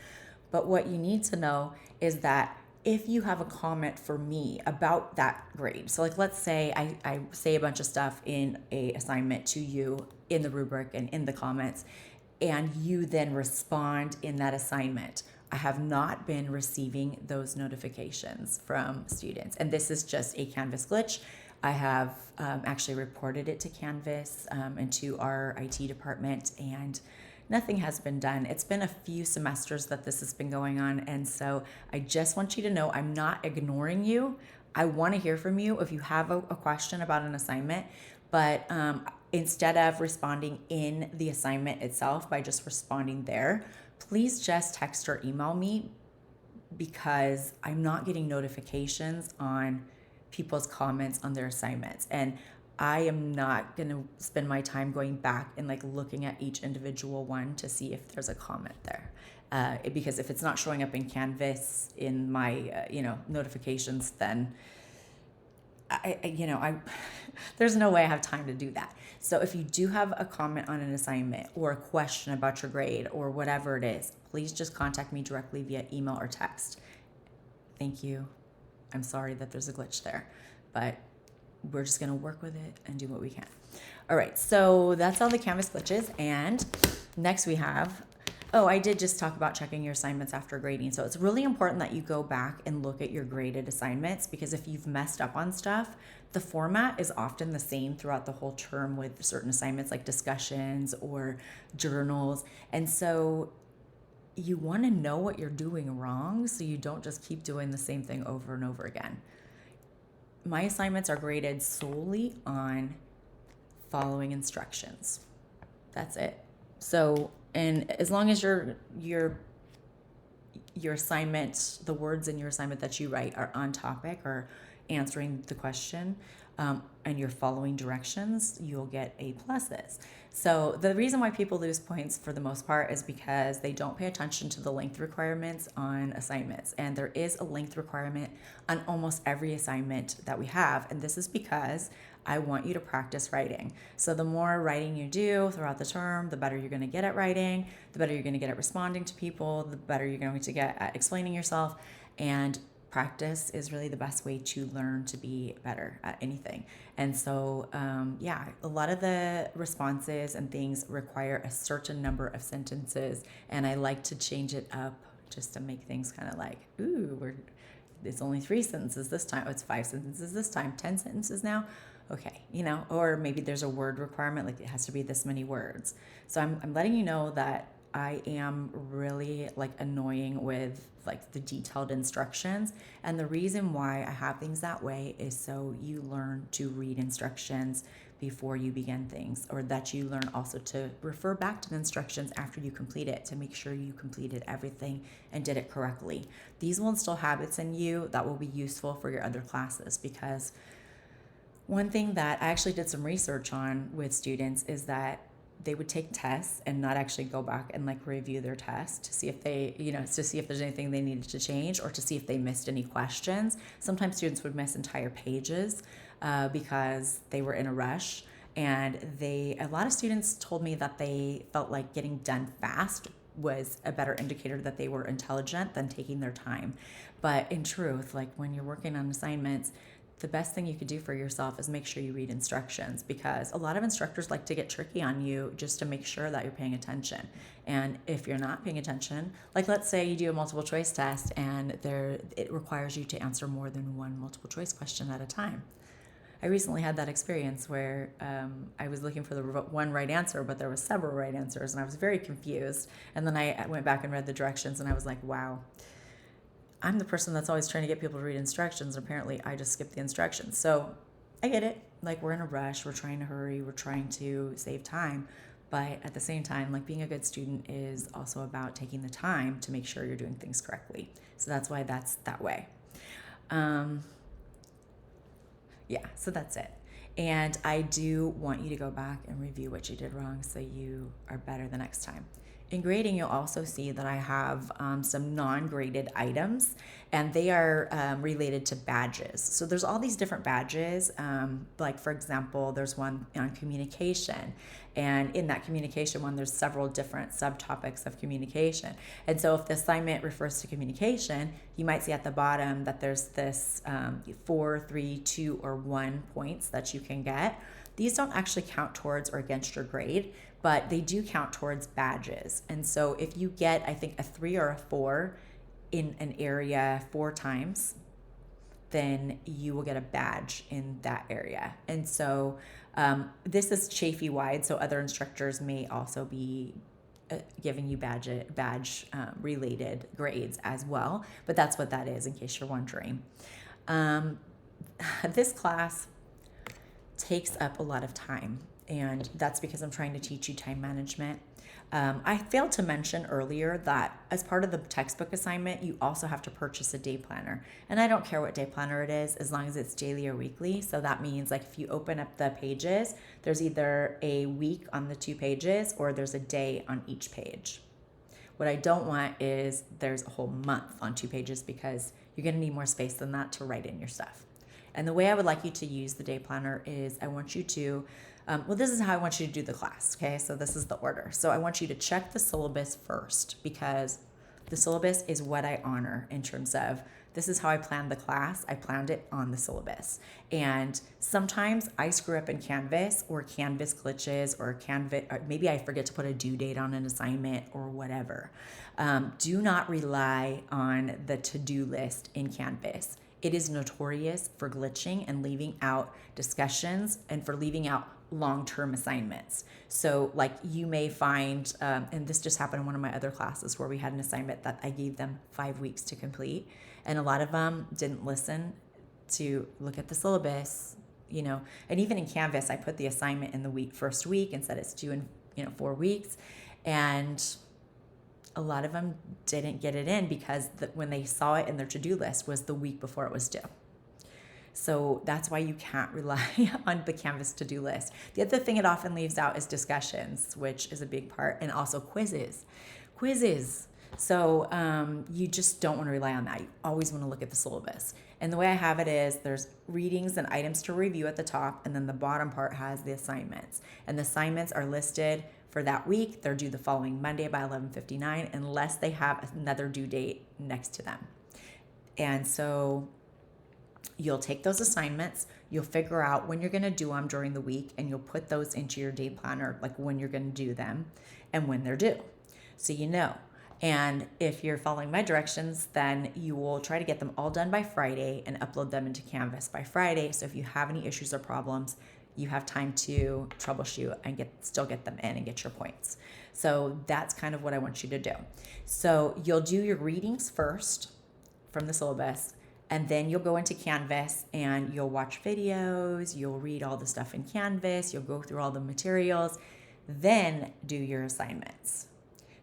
But what you need to know is that if you have a comment for me about that grade, so like let's say I say a bunch of stuff in a assignment to you in the rubric and in the comments, and you then respond in that assignment, I have not been receiving those notifications from students. And this is just a Canvas glitch. I have actually reported it to Canvas and to our IT department, and nothing has been done. It's been a few semesters that this has been going on. And so I just want you to know I'm not ignoring you. I want to hear from you if you have a question about an assignment, but instead of responding in the assignment itself by just responding there, please just text or email me, because I'm not getting notifications on people's comments on their assignments. And I am not going to spend my time going back and like looking at each individual one to see if there's a comment there. Because if it's not showing up in Canvas in my, notifications, then there's no way I have time to do that. So if you do have a comment on an assignment or a question about your grade or whatever it is, please just contact me directly via email or text. Thank you. I'm sorry that there's a glitch there, but we're just going to work with it and do what we can. All right, so that's all the Canvas glitches. And next we have, I did just talk about checking your assignments after grading. So it's really important that you go back and look at your graded assignments, because if you've messed up on stuff, the format is often the same throughout the whole term with certain assignments like discussions or journals. And so you want to know what you're doing wrong so you don't just keep doing the same thing over and over again. My assignments are graded solely on following instructions. That's it. So, and as long as your assignment, the words in your assignment that you write are on topic or answering the question, and you're following directions, you'll get A pluses. So the reason why people lose points for the most part is because they don't pay attention to the length requirements on assignments. And there is a length requirement on almost every assignment that we have. And this is because I want you to practice writing. So the more writing you do throughout the term, the better you're going to get at writing, the better you're going to get at responding to people, the better you're going to get at explaining yourself. And practice is really the best way to learn to be better at anything. And so, a lot of the responses and things require a certain number of sentences. And I like to change it up just to make things kind of like, it's only 3 sentences this time. Oh, it's 5 sentences this time, 10 sentences now. Okay, or maybe there's a word requirement, like it has to be this many words. So I'm letting you know that I am really like annoying with like the detailed instructions. And the reason why I have things that way is so you learn to read instructions before you begin things, or that you learn also to refer back to the instructions after you complete it to make sure you completed everything and did it correctly. These will instill habits in you that will be useful for your other classes, because one thing that I actually did some research on with students is that they would take tests and not actually go back and like review their test to see if they, to see if there's anything they needed to change, or to see if they missed any questions. Sometimes students would miss entire pages because they were in a rush. And a lot of students told me that they felt like getting done fast was a better indicator that they were intelligent than taking their time. But in truth, like when you're working on assignments, the best thing you could do for yourself is make sure you read instructions, because a lot of instructors like to get tricky on you just to make sure that you're paying attention. And if you're not paying attention, like let's say you do a multiple choice test and it requires you to answer more than one multiple choice question at a time. I recently had that experience where I was looking for the one right answer, but there were several right answers, and I was very confused. And then I went back and read the directions, and I was like, wow, I'm the person that's always trying to get people to read instructions. Apparently, I just skipped the instructions. So I get it. Like, we're in a rush. We're trying to hurry. We're trying to save time. But at the same time, like being a good student is also about taking the time to make sure you're doing things correctly. So that's why that's that way. Yeah, so that's it. And I do want you to go back and review what you did wrong so you are better the next time. In grading, you'll also see that I have some non-graded items, and they are related to badges. So there's all these different badges. Like, for example, there's one on communication. And in that communication one, there's several different subtopics of communication. And so if the assignment refers to communication, you might see at the bottom that there's this 4, 3, 2, or 1 points that you can get. These don't actually count towards or against your grade, but they do count towards badges. And so if you get, I think, a 3 or a 4 in an area 4 times, then you will get a badge in that area. And so this is Chafee wide, so other instructors may also be giving you badge related grades as well, but that's what that is in case you're wondering. This class takes up a lot of time, and that's because I'm trying to teach you time management. I failed to mention earlier that as part of the textbook assignment, you also have to purchase a day planner. And I don't care what day planner it is, as long as it's daily or weekly. So that means, like, if you open up the pages, there's either a week on the 2 pages or there's a day on each page. What I don't want is there's a whole month on 2 pages, because you're going to need more space than that to write in your stuff. And the way I would like you to use the day planner is I want you to, this is how I want you to do the class, okay? So this is the order. So I want you to check the syllabus first, because the syllabus is what I honor in terms of this is how I planned the class. I planned it on the syllabus. And sometimes I screw up in Canvas, or Canvas glitches, or maybe I forget to put a due date on an assignment or whatever. Do not rely on the to-do list in Canvas. It is notorious for glitching and leaving out discussions and for leaving out long-term assignments. So like you may find, and this just happened in one of my other classes where we had an assignment that I gave them 5 weeks to complete. And a lot of them didn't listen to look at the syllabus, and even in Canvas, I put the assignment in the first week and said it's due in 4 weeks. And a lot of them didn't get it in because when they saw it in their to-do list was the week before it was due. So that's why you can't rely on the Canvas to-do list. The other thing it often leaves out is discussions, which is a big part, and also quizzes. So you just don't want to rely on that. You always want to look at the syllabus. And the way I have it is there's readings and items to review at the top, and then the bottom part has the assignments. And the assignments are listed for that week. They're due the following Monday by 11:59 unless they have another due date next to them. And so you'll take those assignments, you'll figure out when you're going to do them during the week, and you'll put those into your day planner, like when you're going to do them and when they're due. So you know. And if you're following my directions, then you will try to get them all done by Friday and upload them into Canvas by Friday. So if you have any issues or problems, you have time to troubleshoot and still get them in and get your points. So that's kind of what I want you to do. So you'll do your readings first from the syllabus, and then you'll go into Canvas and you'll watch videos, you'll read all the stuff in Canvas, you'll go through all the materials, then do your assignments.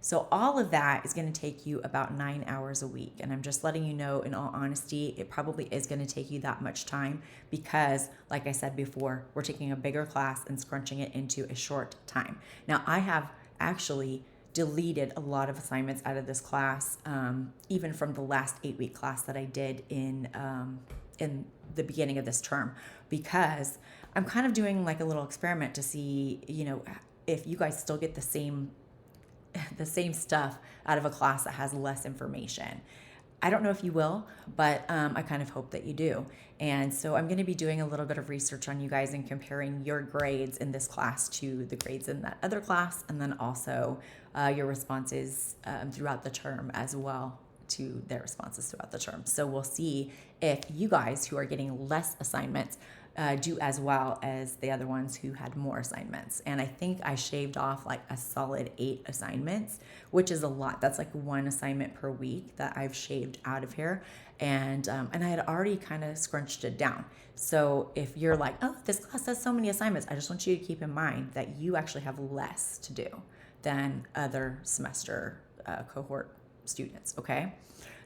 So all of that is going to take you about 9 hours a week. And I'm just letting you know, in all honesty, it probably is going to take you that much time because, like I said before, we're taking a bigger class and scrunching it into a short time. Now, I have actually deleted a lot of assignments out of this class, even from the last 8-week class that I did in the beginning of this term, because I'm kind of doing like a little experiment to see, if you guys still get the same stuff out of a class that has less information. I don't know if you will, but I kind of hope that you do. And so I'm going to be doing a little bit of research on you guys and comparing your grades in this class to the grades in that other class, and then also your responses throughout the term as well to their responses throughout the term. So we'll see if you guys who are getting less assignments do as well as the other ones who had more assignments. And I think I shaved off like a solid 8 assignments, which is a lot. That's like 1 assignment per week that I've shaved out of here. And I had already kind of scrunched it down. So if you're like, oh, this class has so many assignments, I just want you to keep in mind that you actually have less to do than other semester cohort students, okay?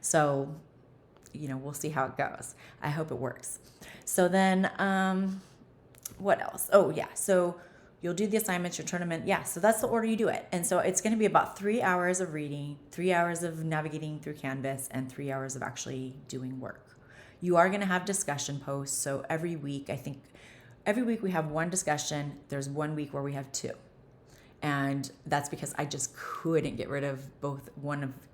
So, we'll see how it goes. I hope it works. So then, what else? Oh, yeah. So you'll do the assignments, your tournament. Yeah. So that's the order you do it. And so it's going to be about 3 hours of reading, 3 hours of navigating through Canvas, and 3 hours of actually doing work. You are going to have discussion posts. So every week we have 1 discussion. There's 1 week where we have 2. And that's because I just couldn't get rid of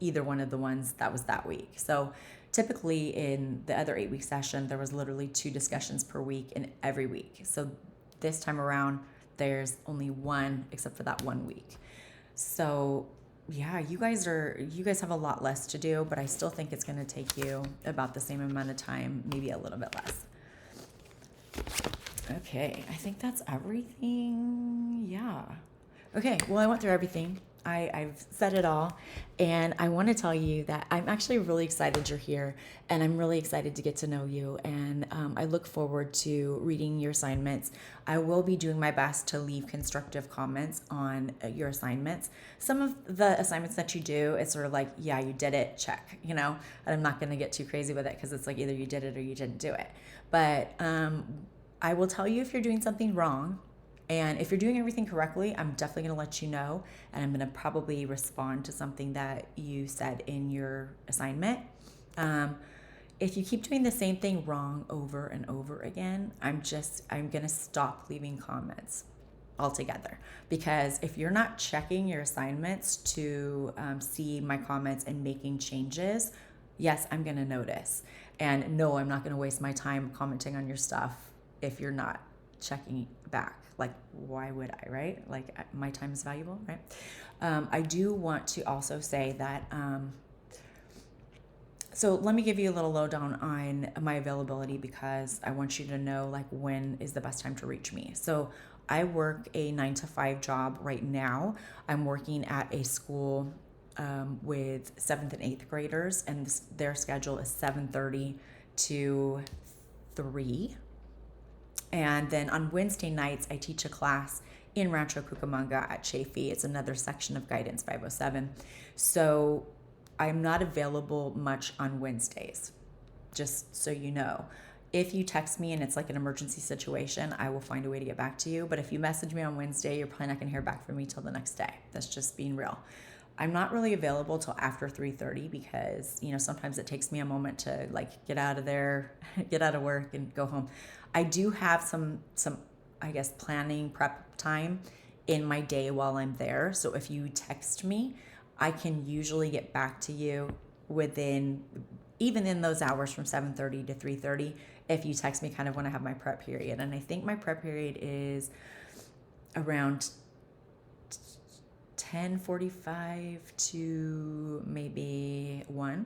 either one of the ones that was that week. So typically in the other 8-week session, there was literally 2 discussions per week in every week. So this time around, there's only 1 except for that 1 week. So yeah, you guys have a lot less to do, but I still think it's going to take you about the same amount of time, maybe a little bit less. Okay, I think that's everything. Yeah. Okay, well, I went through everything. I've said it all, and I want to tell you that I'm actually really excited you're here, and I'm really excited to get to know you, and I look forward to reading your assignments. I will be doing my best to leave constructive comments on your assignments. Some of the assignments that you do, it's sort of like, yeah, you did it, check, and I'm not going to get too crazy with it because it's like either you did it or you didn't do it. But I will tell you if you're doing something wrong. And if you're doing everything correctly, I'm definitely going to let you know. And I'm going to probably respond to something that you said in your assignment. If you keep doing the same thing wrong over and over again, I'm going to stop leaving comments altogether. Because if you're not checking your assignments to see my comments and making changes, yes, I'm going to notice. And no, I'm not going to waste my time commenting on your stuff if you're not checking back. Like, why would I, right? Like, my time is valuable, right? I do want to also say that, so let me give you a little lowdown on my availability because I want you to know, like, when is the best time to reach me. So I work a 9-to-5 job right now. I'm working at a school with 7th and 8th graders, and their schedule is 7:30 to 3. And then on Wednesday nights, I teach a class in Rancho Cucamonga at Chafee. It's another section of Guidance 507. So I'm not available much on Wednesdays, just so you know. If you text me and it's like an emergency situation, I will find a way to get back to you. But if you message me on Wednesday, you're probably not going to hear back from me till the next day. That's just being real. I'm not really available till after 3:30 because, sometimes it takes me a moment to like get out of there, get out of work and go home. I do have some I guess planning prep time in my day while I'm there. So if you text me, I can usually get back to you within, even in those hours from 7:30 to 3:30, if you text me kind of when I have my prep period. And I think my prep period is around 10:45 to maybe 1.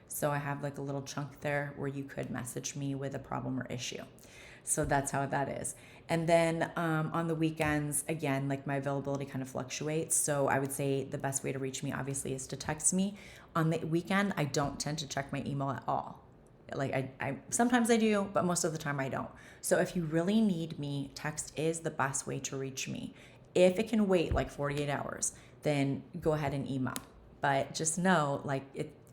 So I have like a little chunk there where you could message me with a problem or issue. So that's how that is. And then on the weekends, again, like my availability kind of fluctuates. So I would say the best way to reach me obviously is to text me. On the weekend, I don't tend to check my email at all. Like I sometimes I do, but most of the time I don't. So if you really need me, text is the best way to reach me. If it can wait like 48 hours, then go ahead and email. But just know,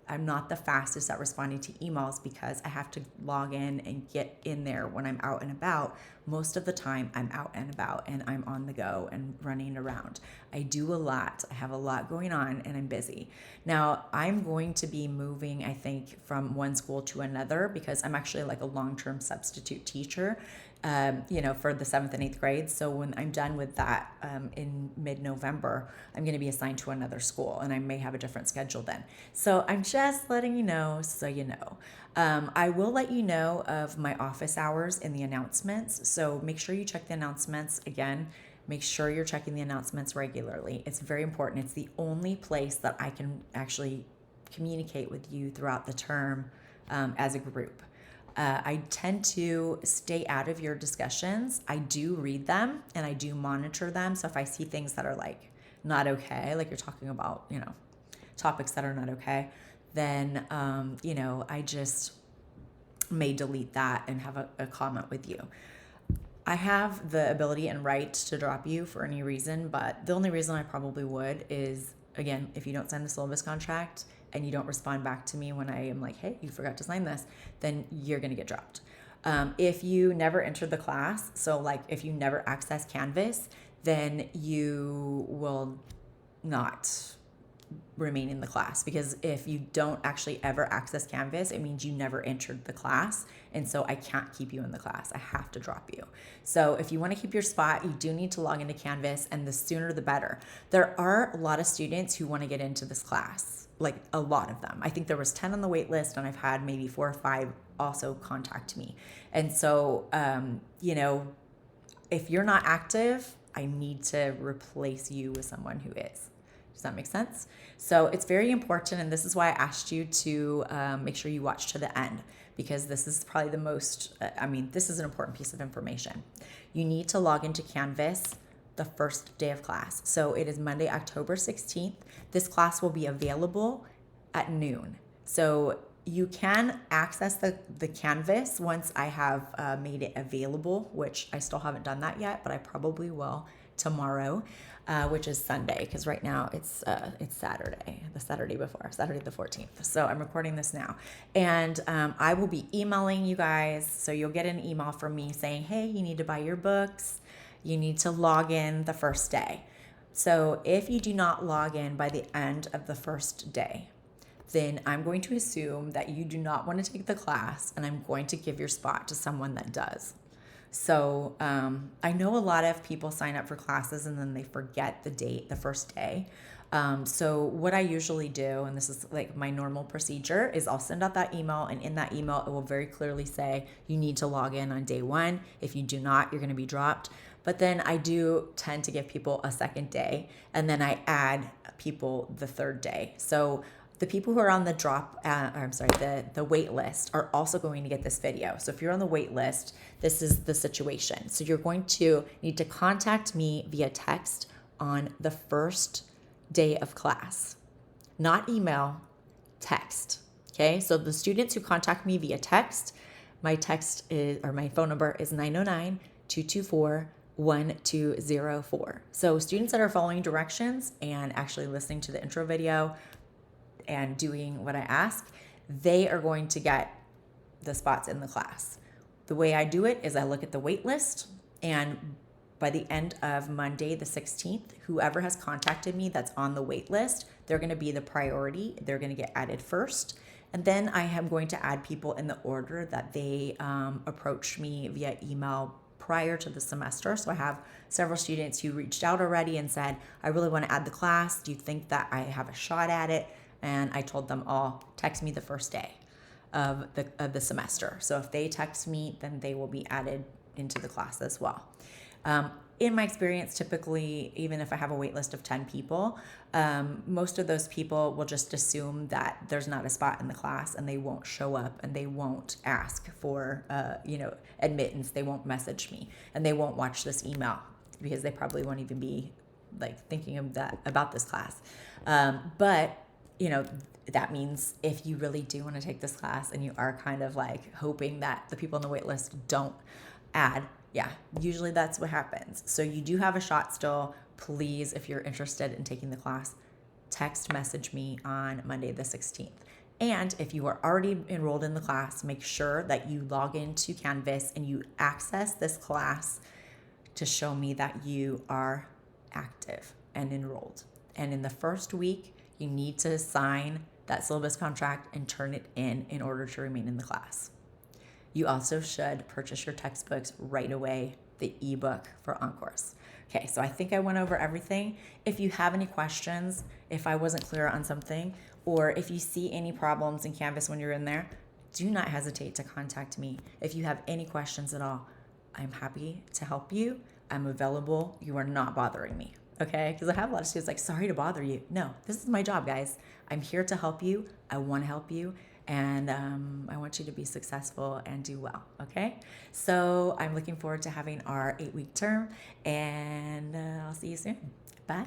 I'm not the fastest at responding to emails because I have to log in and get in there when I'm out and about. Most of the time I'm out and about and I'm on the go and running around. I do a lot. I have a lot going on and I'm busy. Now I'm going to be moving, I think, from one school to another because I'm actually like a long-term substitute teacher, for the 7th and 8th grades. So when I'm done with that in mid-November, I'm going to be assigned to another school and I may have a different schedule then. So I'm just letting you know so you know. I will let you know of my office hours in the announcements. So make sure you check the announcements. Again, make sure you're checking the announcements regularly. It's very important. It's the only place that I can actually communicate with you throughout the term as a group. I tend to stay out of your discussions. I do read them and I do monitor them. So if I see things that are like not okay, like you're talking about, topics that are not okay, then, I just may delete that and have a comment with you. I have the ability and right to drop you for any reason, but the only reason I probably would is, again, if you don't sign the syllabus contract and you don't respond back to me when I am like, hey, you forgot to sign this, then you're going to get dropped. If you never entered the class, so like if you never access Canvas, then you will not remain in the class, because if you don't actually ever access Canvas, it means you never entered the class. And so I can't keep you in the class. I have to drop you. So if you want to keep your spot, you do need to log into Canvas, and the sooner the better. There are a lot of students who want to get into this class, like a lot of them. I think there was 10 on the wait list, and I've had maybe 4 or 5 also contact me. And so, if you're not active, I need to replace you with someone who is. Does that make sense? So it's very important, and this is why I asked you to make sure you watch to the end, because this is probably the most, this is an important piece of information. You need to log into Canvas the first day of class. So it is Monday, October 16th. This class will be available at noon. So you can access the Canvas once I have made it available, which I still haven't done that yet, but I probably will tomorrow, which is Sunday, because right now it's Saturday, the Saturday before, Saturday the 14th. So I'm recording this now, and I will be emailing you guys. So you'll get an email from me saying, hey, you need to buy your books. You need to log in the first day. So if you do not log in by the end of the first day, then I'm going to assume that you do not want to take the class, and I'm going to give your spot to someone that does. So I know a lot of people sign up for classes and then they forget the date, the first day. So what I usually do, and this is like my normal procedure, is I'll send out that email, and in that email, it will very clearly say you need to log in on day 1. If you do not, you're going to be dropped. But then I do tend to give people a second day, and then I add people the third day. So the people who are on the the wait list are also going to get this video. So if you're on the wait list, this is the situation. So you're going to need to contact me via text on the first day of class, not email, text. Okay. So the students who contact me via text, my phone number is 909-224-1204. So students that are following directions and actually listening to the intro video and doing what I ask, they are going to get the spots in the class. The way I do it is I look at the wait list, and by the end of Monday the 16th, whoever has contacted me that's on the wait list, they're going to be the priority. They're going to get added first. And then I am going to add people in the order that they approached me via email prior to the semester. So I have several students who reached out already and said, I really want to add the class. Do you think that I have a shot at it? And I told them all, text me the first day of the semester. So if they text me, then they will be added into the class as well. In my experience, typically, even if I have a wait list of 10 people, most of those people will just assume that there's not a spot in the class, and they won't show up, and they won't ask for admittance. They won't message me, and they won't watch this email, because they probably won't even be like thinking of that about this class. But that means if you really do want to take this class and you are kind of like hoping that the people on the wait list don't add, usually that's what happens. So you do have a shot still. Please, if you're interested in taking the class, text message me on Monday the 16th. And if you are already enrolled in the class, make sure that you log into Canvas and you access this class to show me that you are active and enrolled. And in the first week, you need to sign that syllabus contract and turn it in order to remain in the class. You also should purchase your textbooks right away, the ebook for Encores. Okay, so I think I went over everything. If you have any questions, if I wasn't clear on something, or if you see any problems in Canvas when you're in there, do not hesitate to contact me. If you have any questions at all, I'm happy to help you. I'm available. You are not bothering me. Okay, because I have a lot of students like, sorry to bother you. No, this is my job, guys. I'm here to help you. I want to help you. and I want you to be successful and do well. Okay, so I'm looking forward to having our 8-week term, and I'll see you soon. Bye.